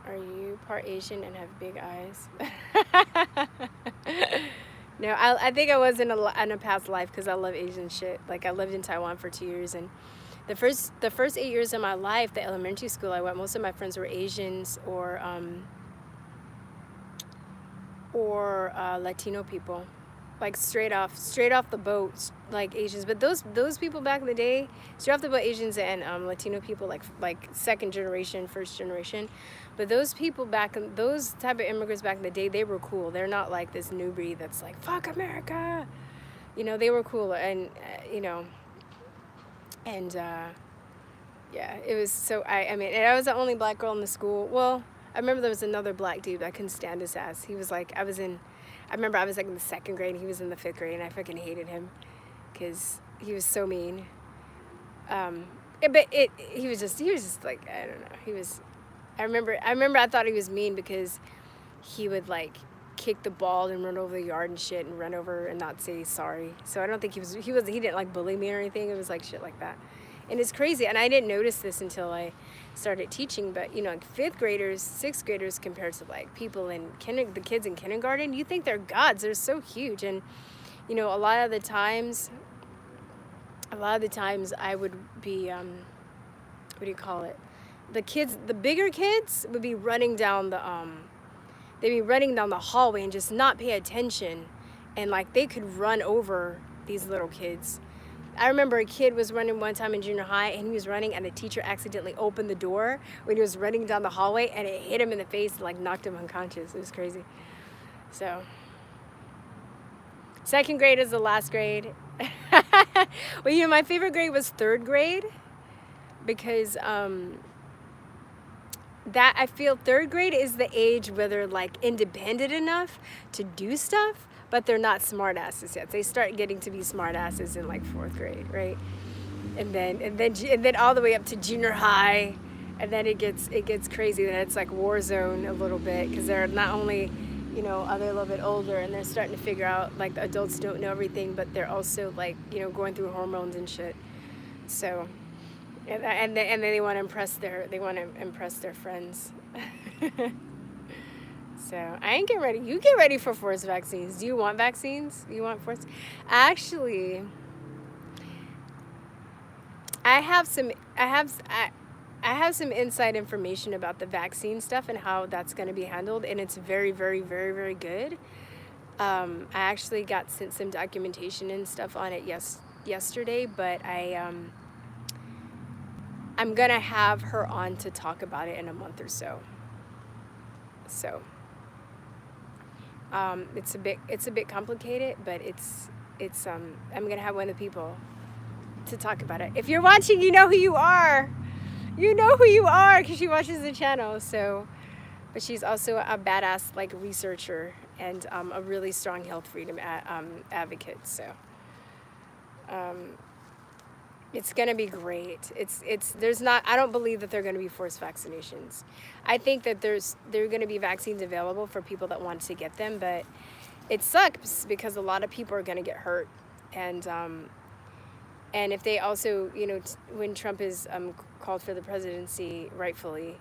you part Asian and have big eyes? No, I think I was in a past life because I love Asian shit. Like I lived in Taiwan for 2 years, and the first 8 years of my life, the elementary school I went, most of my friends were Asians or Latino people, like straight off the boat, like Asians. But those people back in the day, straight off the boat, Asians and Latino people, like second generation, first generation. But those people those type of immigrants back in the day, they were cool. They're not like this new breed that's like fuck America. You know, they were cool, and you know, and yeah, it was so. I mean, and I was the only black girl in the school. Well, I remember there was another black dude I couldn't stand his ass. He was like, I remember I was like in the second grade and he was in the fifth grade, and I fucking hated him because he was so mean. He was just like, I don't know. He was, I remember I thought he was mean because he would like kick the ball and run over the yard and shit and run over and not say sorry. So I don't think he didn't like bully me or anything. It was like shit like that. And it's crazy. And I didn't notice this until I started teaching, but you know, like fifth graders, sixth graders compared to like people in the kids in kindergarten, you think they're gods. They're so huge. And you know, a lot of the times I would be what do you call it? The bigger kids would be running down the they'd be running down the hallway and just not pay attention, and like they could run over these little kids. I remember a kid was running one time in junior high, and he was running, and the teacher accidentally opened the door when he was running down the hallway, and it hit him in the face and like knocked him unconscious. It was crazy. So second grade is the last grade. Well, you know, my favorite grade was third grade because that I feel third grade is the age where they're like independent enough to do stuff, but they're not smart asses yet. They start getting to be smart asses in like fourth grade, right? And then all the way up to junior high, and then it gets crazy. Then it's like war zone a little bit because they're not only, you know, they're a little bit older and they're starting to figure out like the adults don't know everything, but they're also like, you know, going through hormones and shit. So. And then they want to impress their friends. So I ain't getting ready. You get ready for forced vaccines. Do you want vaccines? You want forced? Actually, I have some inside information about the vaccine stuff and how that's going to be handled, and it's very, very, very, very good. I actually got sent some documentation and stuff on it yesterday, but I'm gonna have her on to talk about it in a month or so. So it's a bit complicated, but it's I'm gonna have one of the people to talk about it. If you're watching, you know who you are. You know who you are because she watches the channel. So, but she's also a badass like researcher and a really strong health freedom advocate. So. It's going to be great. I don't believe that there are going to be forced vaccinations. I think that there are going to be vaccines available for people that want to get them, but it sucks because a lot of people are going to get hurt. And if they also, you know, when Trump is called for the presidency, rightfully,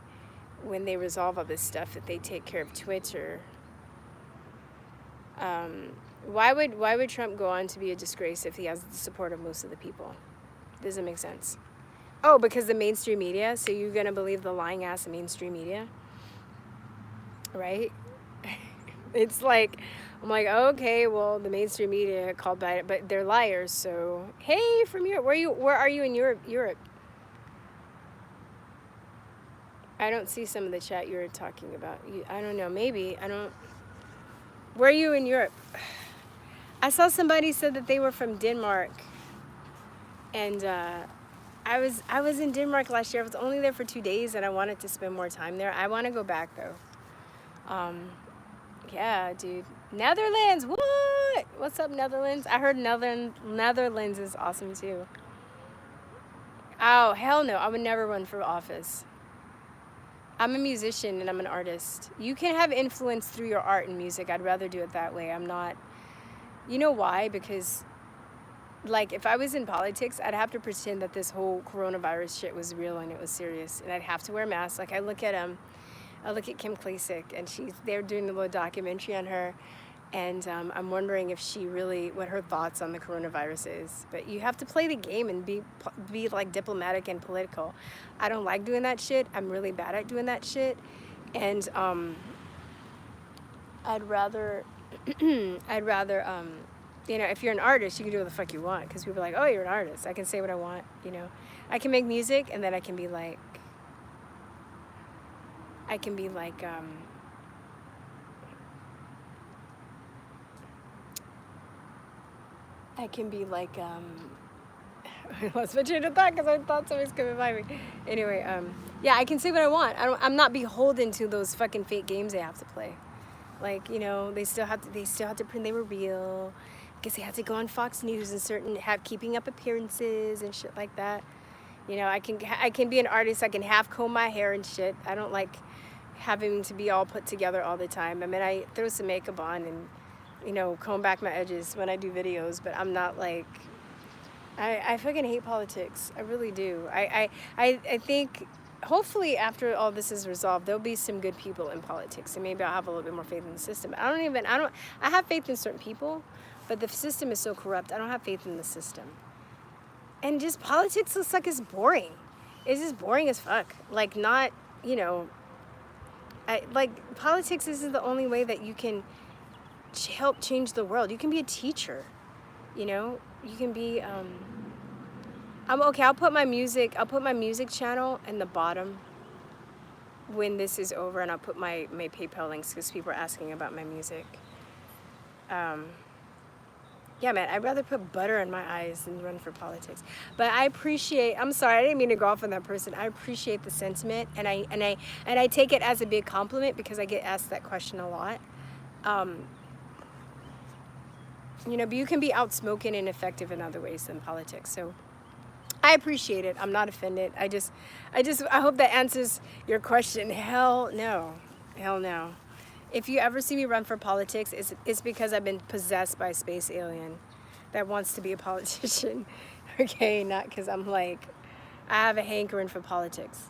when they resolve all this stuff, that they take care of Twitter. Why would Trump go on to be a disgrace if he has the support of most of the people? Doesn't make sense. Oh, because the mainstream media? So you're going to believe the lying ass mainstream media? Right? It's like, I'm like, okay, well, the mainstream media called by it, but they're liars. So, hey, from Europe, where are you in Europe? I don't see some of the chat you were talking about. I don't know, maybe. Where are you in Europe? I saw somebody said that they were from Denmark. And I was in Denmark last year. I was only there for 2 days, and I wanted to spend more time there. I want to go back though. Yeah, dude. Netherlands. What? What's up, Netherlands? I heard Netherlands is awesome too. Oh, hell no. I would never run for office. I'm a musician and I'm an artist. You can have influence through your art and music. I'd rather do it that way. I'm not. You know why? Because like if I was in politics, I'd have to pretend that this whole coronavirus shit was real and it was serious, and I'd have to wear masks. Like I look at Kim Klacik, and they're doing a little documentary on her, And I'm wondering if she really, what her thoughts on the coronavirus is. But you have to play the game and be like diplomatic and political. I don't like doing that shit. I'm really bad at doing that shit. And I'd rather, you know, if you're an artist, you can do what the fuck you want. Because people are like, oh, you're an artist. I can say what I want, you know. I can make music, and then I can be like, I lost my train of thought because I thought somebody's coming by me. Anyway, yeah, I can say what I want. I'm not beholden to those fucking fake games they have to play. Like, you know, they still have to pretend they were real. I guess they have to go on Fox News and keeping up appearances and shit like that. You know, I can be an artist. I can half comb my hair and shit. I don't like having to be all put together all the time. I mean, I throw some makeup on and, you know, comb back my edges when I do videos, but I'm not like, I fucking hate politics. I really do. I think hopefully after all this is resolved, there'll be some good people in politics, and maybe I'll have a little bit more faith in the system. I have faith in certain people, but the system is so corrupt. I don't have faith in the system. And just politics looks like it's boring. It's just boring as fuck. Like, not, you know, politics isn't the only way that you can help change the world. You can be a teacher, you know. You can be, I'll put my music channel in the bottom when this is over, and I'll put my PayPal links because people are asking about my music. Yeah, man, I'd rather put butter in my eyes than run for politics. But I'm sorry, I didn't mean to go off on that person. I appreciate the sentiment, and I take it as a big compliment because I get asked that question a lot. You know, but you can be outspoken and effective in other ways than politics. So I appreciate it. I'm not offended. I hope that answers your question. Hell no. If you ever see me run for politics, it's because I've been possessed by a space alien that wants to be a politician. Okay, not because I'm like, I have a hankering for politics.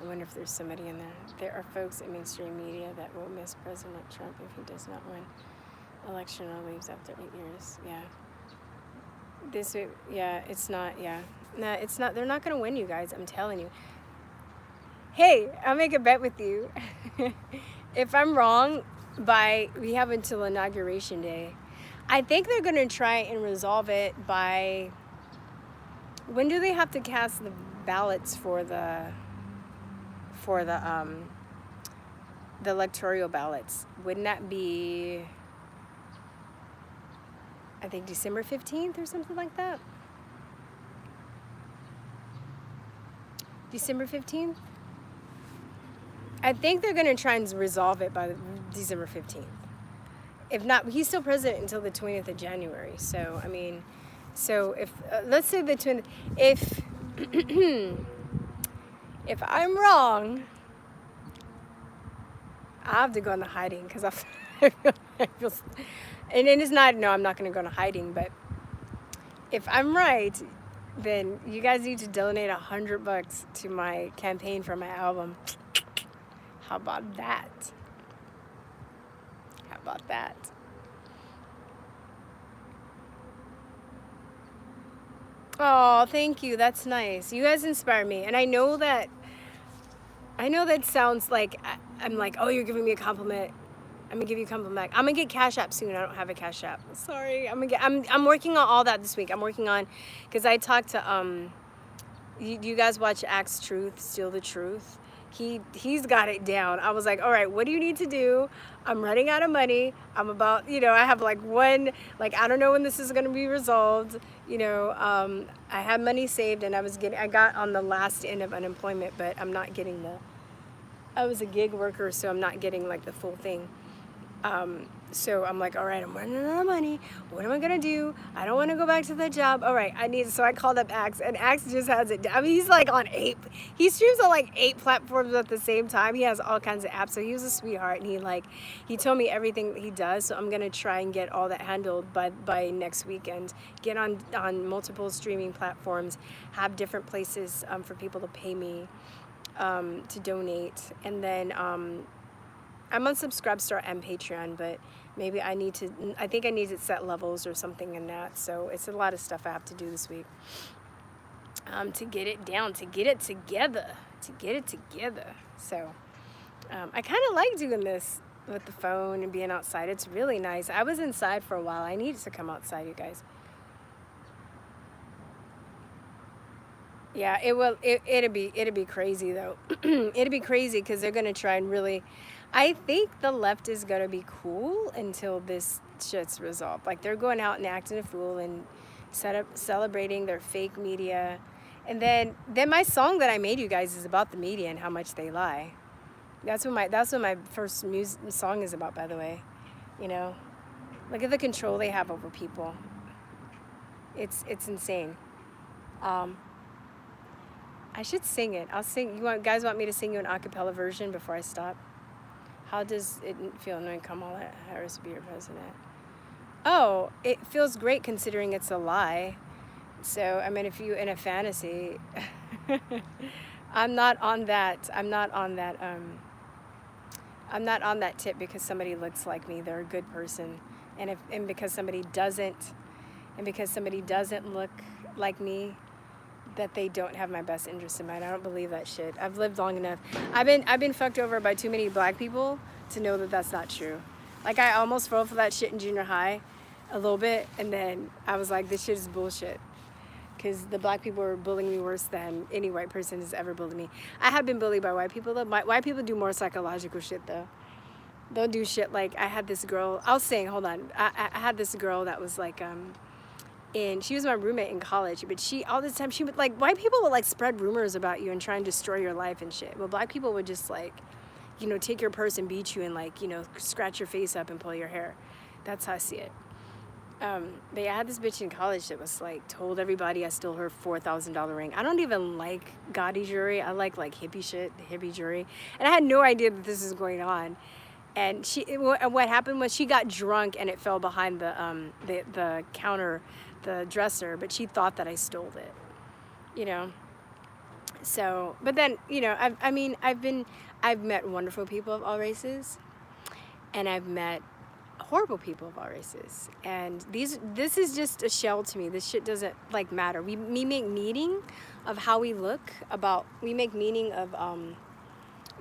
I wonder if there's somebody in there. There are folks in mainstream media that will miss President Trump if he does not win election or leaves after 8 years. Yeah. It's not. No, it's not. They're not going to win, you guys. I'm telling you. Hey, I'll make a bet with you. If I'm wrong, we have until Inauguration Day. I think they're going to try and resolve it by, when do they have to cast the ballots for the electoral ballots? Wouldn't that be, I think, December 15th or something like that? December 15th? I think they're going to try and resolve it by December 15th. If not, he's still president until the 20th of January. So, I mean, if, let's say the 20th, if I'm wrong, I have to go into hiding because I feel, and it is not, no, I'm not going to go into hiding, but if I'm right, then you guys need to donate $100 to my campaign for my album. How about that? Oh, thank you. That's nice. You guys inspire me. And I know that sounds like, I'm like, oh, you're giving me a compliment. I'm gonna give you a compliment back. I'm gonna get Cash App soon. I don't have a Cash App. Sorry. I'm working on all that this week. I'm working on, because I talked to, you guys watch Axe Truth, Steal the Truth? He's got it down. I was like, all right, what do you need to do? I'm running out of money. I'm about, I have I don't know when this is going to be resolved. I had money saved, and I got on the last end of unemployment, but I'm not getting I was a gig worker, so I'm not getting the full thing. So I'm like, all right, I'm running out of money. What am I going to do? I don't want to go back to that job. All right, so I called up Axe, and Axe just has it. I mean, he's on 8. He streams on 8 platforms at the same time. He has all kinds of apps. So he was a sweetheart, and he told me everything he does. So I'm going to try and get all that handled by next weekend. Get on multiple streaming platforms, have different places for people to pay me. to donate. And then I'm on Subscribestar and Patreon, but maybe I think I need to set levels or something in that. So it's a lot of stuff I have to do this week to get it down, to get it together. So I kind of like doing this with the phone and being outside. It's really nice. I was inside for a while. I needed to come outside, you guys. Yeah, it'd be crazy though. It'd be crazy because they're gonna try and really, I think the left is gonna be cool until this shit's resolved. Like they're going out and acting a fool and celebrating their fake media. And then my song that I made you guys is about the media and how much they lie. That's what my first song is about, by the way. You know, look at the control they have over people. It's insane. I should sing it. I'll sing. Guys want me to sing you an a cappella version before I stop? How does it feel knowing Kamala Harris will be your president? Oh, it feels great considering it's a lie. So, I mean, if you in a fantasy, I'm not on that tip because somebody looks like me. They're a good person. And because somebody doesn't look like me, that they don't have my best interest in mind. I don't believe that shit. I've lived long enough. I've been fucked over by too many black people to know that that's not true. Like I almost fell for that shit in junior high a little bit, and then I was like, this shit is bullshit. Because the black people were bullying me worse than any white person has ever bullied me. I have been bullied by white people though. White people do more psychological shit though. They'll do shit like, I had this girl, I'll sing, hold on. I had this girl that was like, and she was my roommate in college, but all this time she would like, white people would like spread rumors about you and try and destroy your life and shit. Well, black people would just like, you know, take your purse and beat you and like, you know, scratch your face up and pull your hair. That's how I see it. But yeah, I had this bitch in college that was like, told everybody I stole her $4,000 ring. I don't even like gaudy jewelry. I like hippie shit, hippie jewelry. And I had no idea that this was going on. And what happened was she got drunk and it fell behind the counter, the dresser, but she thought that I stole it, you know? So, but then, you know, I've met wonderful people of all races, and I've met horrible people of all races, and this is just a shell to me. This shit doesn't like matter. We make meaning of how we look, we make meaning of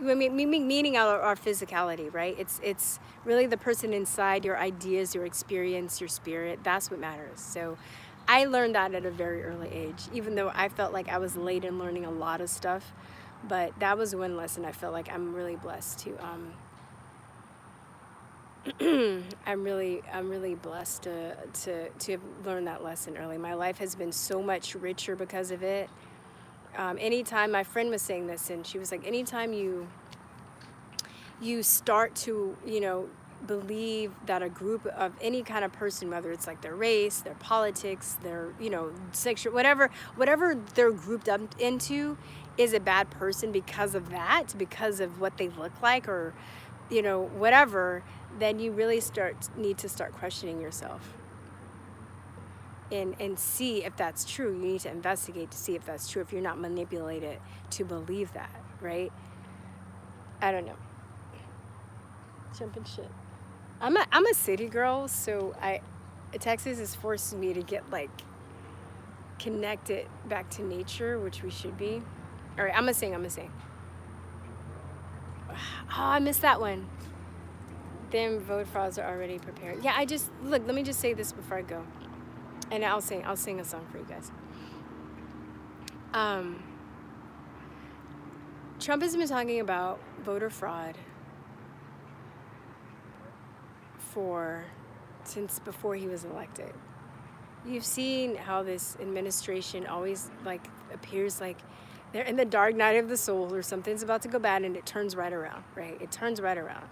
we make meaning out of our physicality, right? It's really the person inside, your ideas, your experience, your spirit. That's what matters. So I learned that at a very early age, even though I felt like I was late in learning a lot of stuff. But that was one lesson I felt like I'm really blessed to I'm really blessed to have learned that lesson early. My life has been so much richer because of it. Anytime, my friend was saying this, and she was like, anytime you start to, you know, believe that a group of any kind of person, whether it's like their race, their politics, their, you know, sexual, whatever they're grouped up into is a bad person because of that, because of what they look like, or, you know, whatever, then you really need to start questioning yourself and see if that's true. You need to investigate to see if that's true, if you're not manipulated to believe that, right? I don't know. Jumping shit. I'm a city girl, so Texas is forcing me to get like connected back to nature, which we should be. All right, I'm gonna sing. Oh, I missed that one. Them vote frauds are already prepared. Yeah, look, let me just say this before I go. And I'll sing a song for you guys. Trump has been talking about voter fraud since before he was elected. You've seen how this administration always like appears like they're in the dark night of the soul, or something's about to go bad, and it turns right around, right? It turns right around.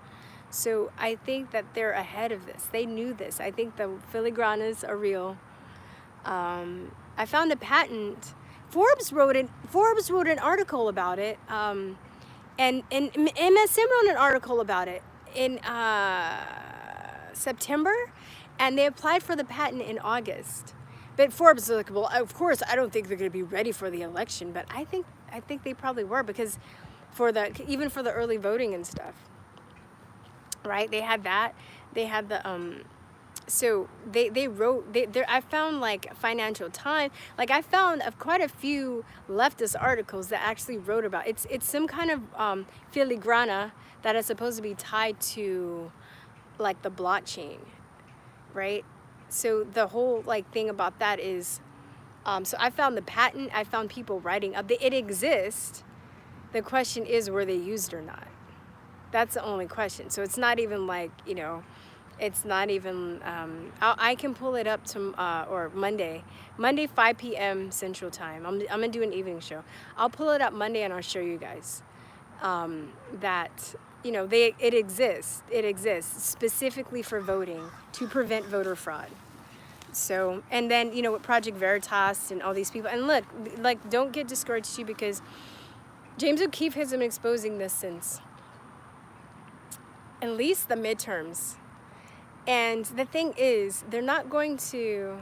So I think that they're ahead of this. They knew this. I think the filigranas are real. I found a patent. Forbes wrote an article about it, and MSM wrote an article about it in September, and they applied for the patent in August. But Forbes is like, well, of course, I don't think they're going to be ready for the election, but I think they probably were, because even for the early voting and stuff, right? They had that. They had the so they wrote I found like Financial Times, like I found quite a few leftist articles that actually wrote about it's some kind of filigrana that is supposed to be tied to like the blockchain, right? So the whole like thing about that is so I found the patent, I found people writing up, it exists. The question is, were they used or not? That's the only question. So it's not even like, you know, it's not even, I can pull it up to, or Monday 5 p.m. Central Time. I'm going to do an evening show. I'll pull it up Monday and I'll show you guys that, you know, it exists. It exists specifically for voting to prevent voter fraud. So, and then, you know, with Project Veritas and all these people, and look, like, don't get discouraged too, because James O'Keefe has been exposing this since at least the midterms. And the thing is, they're not going to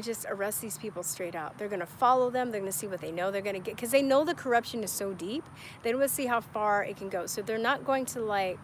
just arrest these people straight out. They're going to follow them. They're going to see what they know. They're going to get, because they know the corruption is so deep. They want to see how far it can go. So they're not going to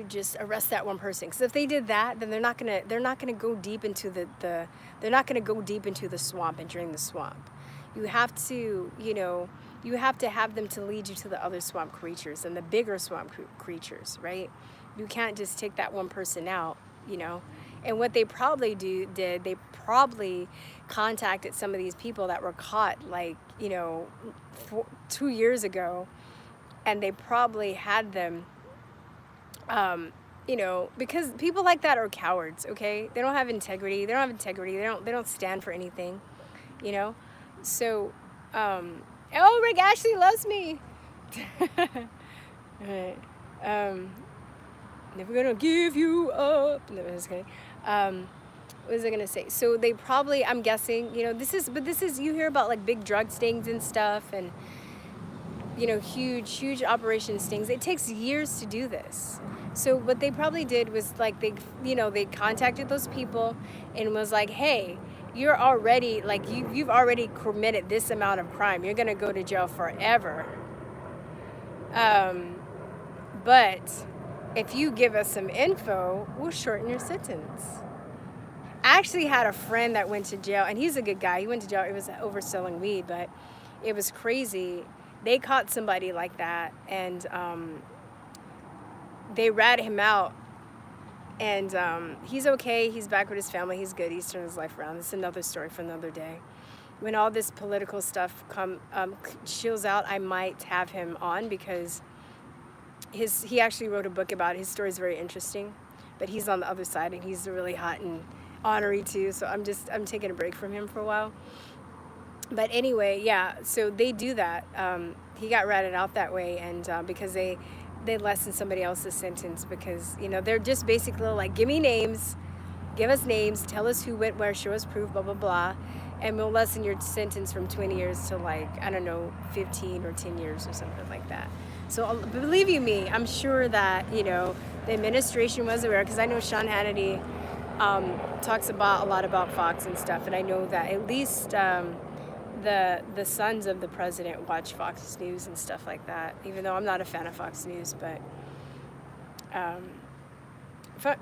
just arrest that one person. Because if they did that, then they're not going to go deep into they're not going to go deep into the swamp and drain the swamp. You have to, you know, you have to have them to lead you to the other swamp creatures and the bigger swamp creatures, right? You can't just take that one person out, you know. And what they probably they probably contacted some of these people that were caught, like, you know, 2 years ago, and they probably had them, you know, because people like that are cowards, okay? They don't have integrity. They don't stand for anything, you know. So, oh, Rick Ashley loves me. All right. Never gonna give you up. No, I'm just kidding. What was I gonna say? So they probably, I'm guessing, you know, this is, you hear about like big drug stings and stuff, and, you know, huge operation stings. It takes years to do this. So what they probably did was like, they contacted those people and was like, hey, you're already, like, you've already committed this amount of crime. You're going to go to jail forever. But if you give us some info, we'll shorten your sentence. I actually had a friend that went to jail, and he's a good guy. He went to jail. It was over selling weed, but it was crazy. They caught somebody like that, and they ratted him out. And he's okay. He's back with his family. He's good. He's turned his life around. It's another story for another day. When all this political stuff chills out, I might have him on, because he actually wrote a book about it. His story is very interesting, but he's on the other side, and he's really hot and ornery too. So I'm taking a break from him for a while. But anyway, yeah. So they do that. He got ratted out that way, and because they lessen somebody else's sentence, because, you know, they're just basically like, give me names, give us names, tell us who went where, show us proof, blah, blah, blah, and we'll lessen your sentence from 20 years to, like, I don't know, 15 or 10 years or something like that. So believe you me, I'm sure that, you know, the administration was aware, because I know Sean Hannity talks a lot about Fox and stuff, and I know that at least the sons of the president watch Fox News and stuff like that, even though I'm not a fan of Fox News. But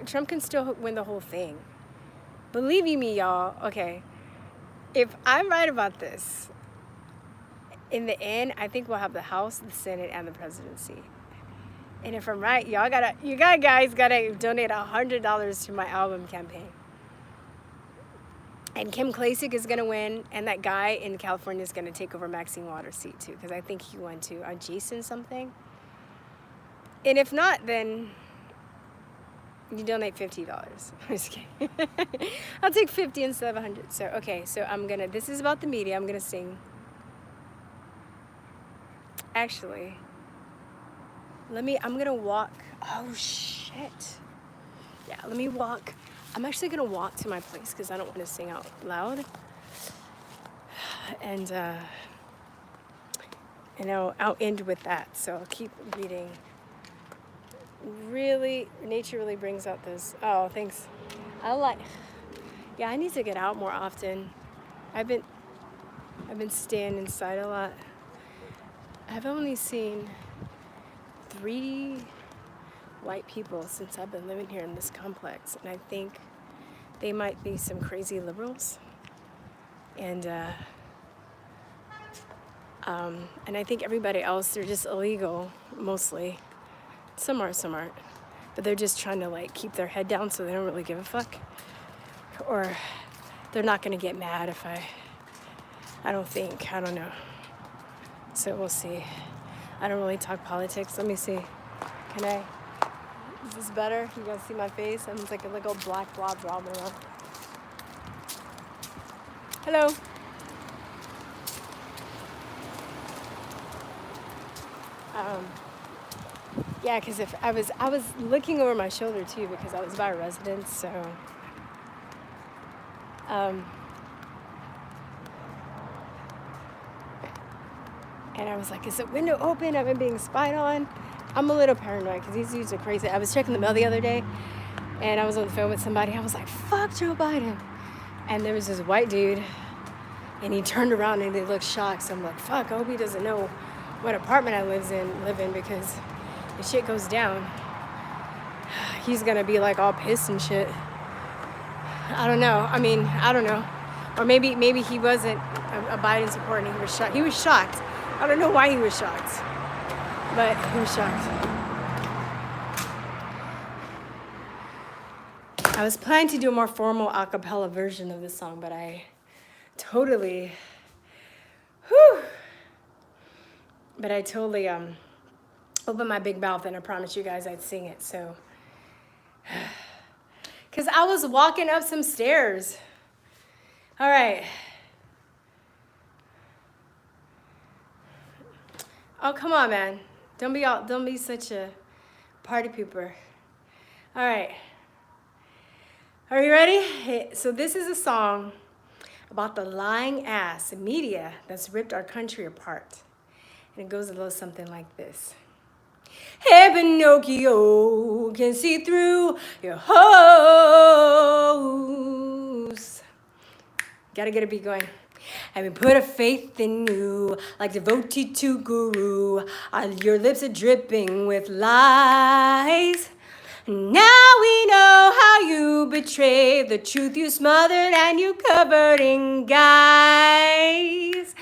Trump can still win the whole thing. Believe you me, y'all. Okay, if I'm right about this, in the end, I think we'll have the House, the Senate, and the presidency. And if I'm right, you guys gotta donate $100 to my album campaign. And Kim Klacik is going to win, and that guy in California is going to take over Maxine Waters' seat, too, because I think he won, too. Jason something. And if not, then you donate $50. I'm just kidding. I'll take 50 instead of 100. So, okay, so this is about the media. I'm going to sing. Actually, I'm going to walk. Oh, shit. Yeah, let me walk. I'm actually going to walk to my place, because I don't want to sing out loud. And I'll end with that. So I'll keep reading. Really, nature really brings out this. Oh, thanks. I need to get out more often. I've been staying inside a lot. I've only seen 3 white people since I've been living here in this complex, and I think they might be some crazy liberals. And I think everybody else, they're just illegal, mostly. Some are, some aren't. But they're just trying to like keep their head down so they don't really give a fuck. Or they're not gonna get mad if I don't think, I don't know. So we'll see. I don't really talk politics. Let me see. Can I? Is this better? You guys see my face? I'm just like a little black blob robbing around. Hello. Yeah, because if I was looking over my shoulder too because I was by a residence, so and I was like, is the window open? I've been being spied on. I'm a little paranoid because these dudes are crazy. I was checking the mail the other day and I was on the phone with somebody. I was like, fuck Joe Biden. And there was this white dude and he turned around and they looked shocked. So I'm like, fuck, I hope he doesn't know what apartment I live in because if shit goes down, he's gonna be like all pissed and shit. I don't know. I mean, I don't know. Or maybe he wasn't a Biden supporter and he was shocked. He was shocked. I don't know why he was shocked, but he was shocked. I was planning to do a more formal a cappella version of this song, but I totally, opened my big mouth and I promised you guys I'd sing it, so. Because I was walking up some stairs. All right. Oh, come on, man. Don't be such a party pooper. All right. Are you ready? So this is a song about the lying ass media that's ripped our country apart. And it goes a little something like this. Hey, Pinocchio, can see through your hose. Gotta get a beat going. And we put our faith in you like devotee to guru. Your lips are dripping with lies. Now we know how you betrayed the truth you smothered and you covered in guise.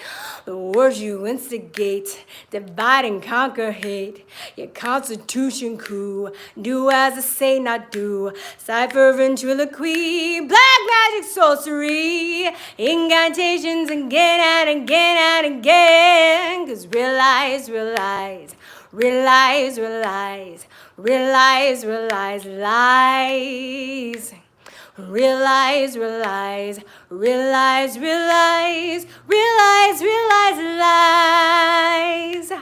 The wars you instigate, divide and conquer hate. Your constitution coup, do as I say, not do. Cipher ventriloquy, black magic sorcery. Incantations again and again and again. Cause realize, lies. Realize, lies. Realize, lies. Realize, lies. Realize, lies.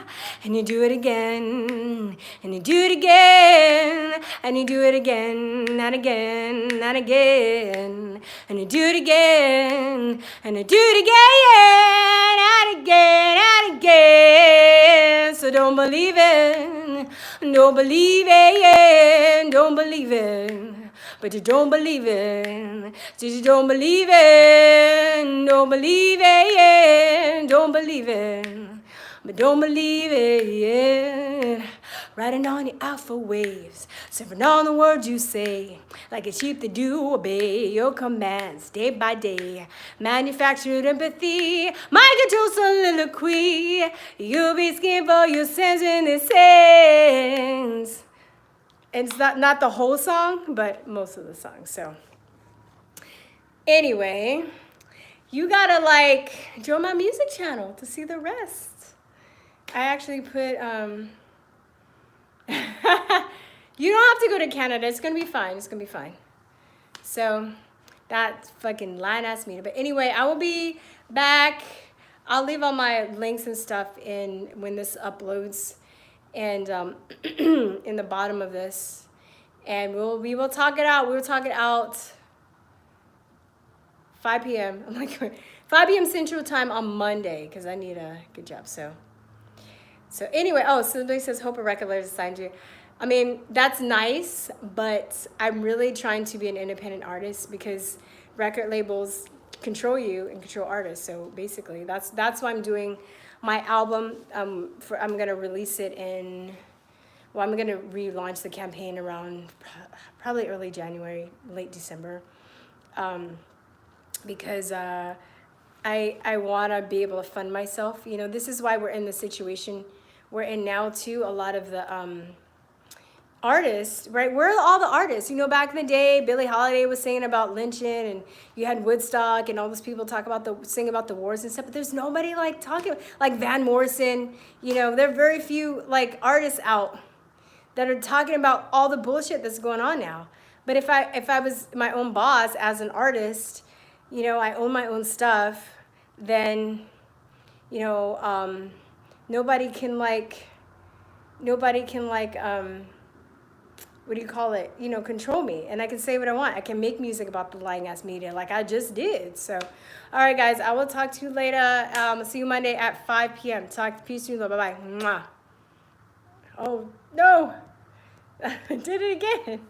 And you do it again, and you do it again, and you do it again, and again, and again, and you do it again, and you do it again, and again, and again. So don't believe it, don't believe it, don't believe it. But you don't believe it, so you don't believe it, don't believe it, don't believe it, but don't believe it, yeah. Riding on the alpha waves, surfing on the words you say, like a sheep that do obey your commands day by day. Manufactured empathy, mind control soliloquy, you'll be scared for your sins in this sense. And it's not the whole song, but most of the song. So anyway, you gotta join my music channel to see the rest. I actually put, you don't have to go to Canada. It's gonna be fine. It's gonna be fine. So that fucking lying ass meter. But anyway, I will be back. I'll leave all my links and stuff in when this uploads. And in the bottom of this, and we will talk it out. We will talk it out 5 p.m. I'm like 5 p.m. Central Time on Monday because I need a good job. So anyway, somebody says hope a record label signed you. I mean, that's nice, but I'm really trying to be an independent artist because record labels, control you and control artists. So basically, that's why I'm doing my album. I'm gonna release it in. Well, I'm gonna relaunch the campaign around probably early January, late December, because I wanna be able to fund myself. You know, this is why we're in the situation we're in now too. A lot of the artists, right? Where are all the artists? You know, back in the day, Billie Holiday was saying about lynching, and you had Woodstock, and all those people sing about the wars and stuff. But there's nobody like talking like Van Morrison. You know, there are very few like artists out that are talking about all the bullshit that's going on now. But if I was my own boss as an artist, you know, I own my own stuff, then, you know, nobody can like what do you call it? You know, control me, and I can say what I want. I can make music about the lying ass media, like I just did. So, all right, guys, I will talk to you later. See you Monday at 5 p.m. Peace to you. Bye bye. Mwah. Oh no, I did it again.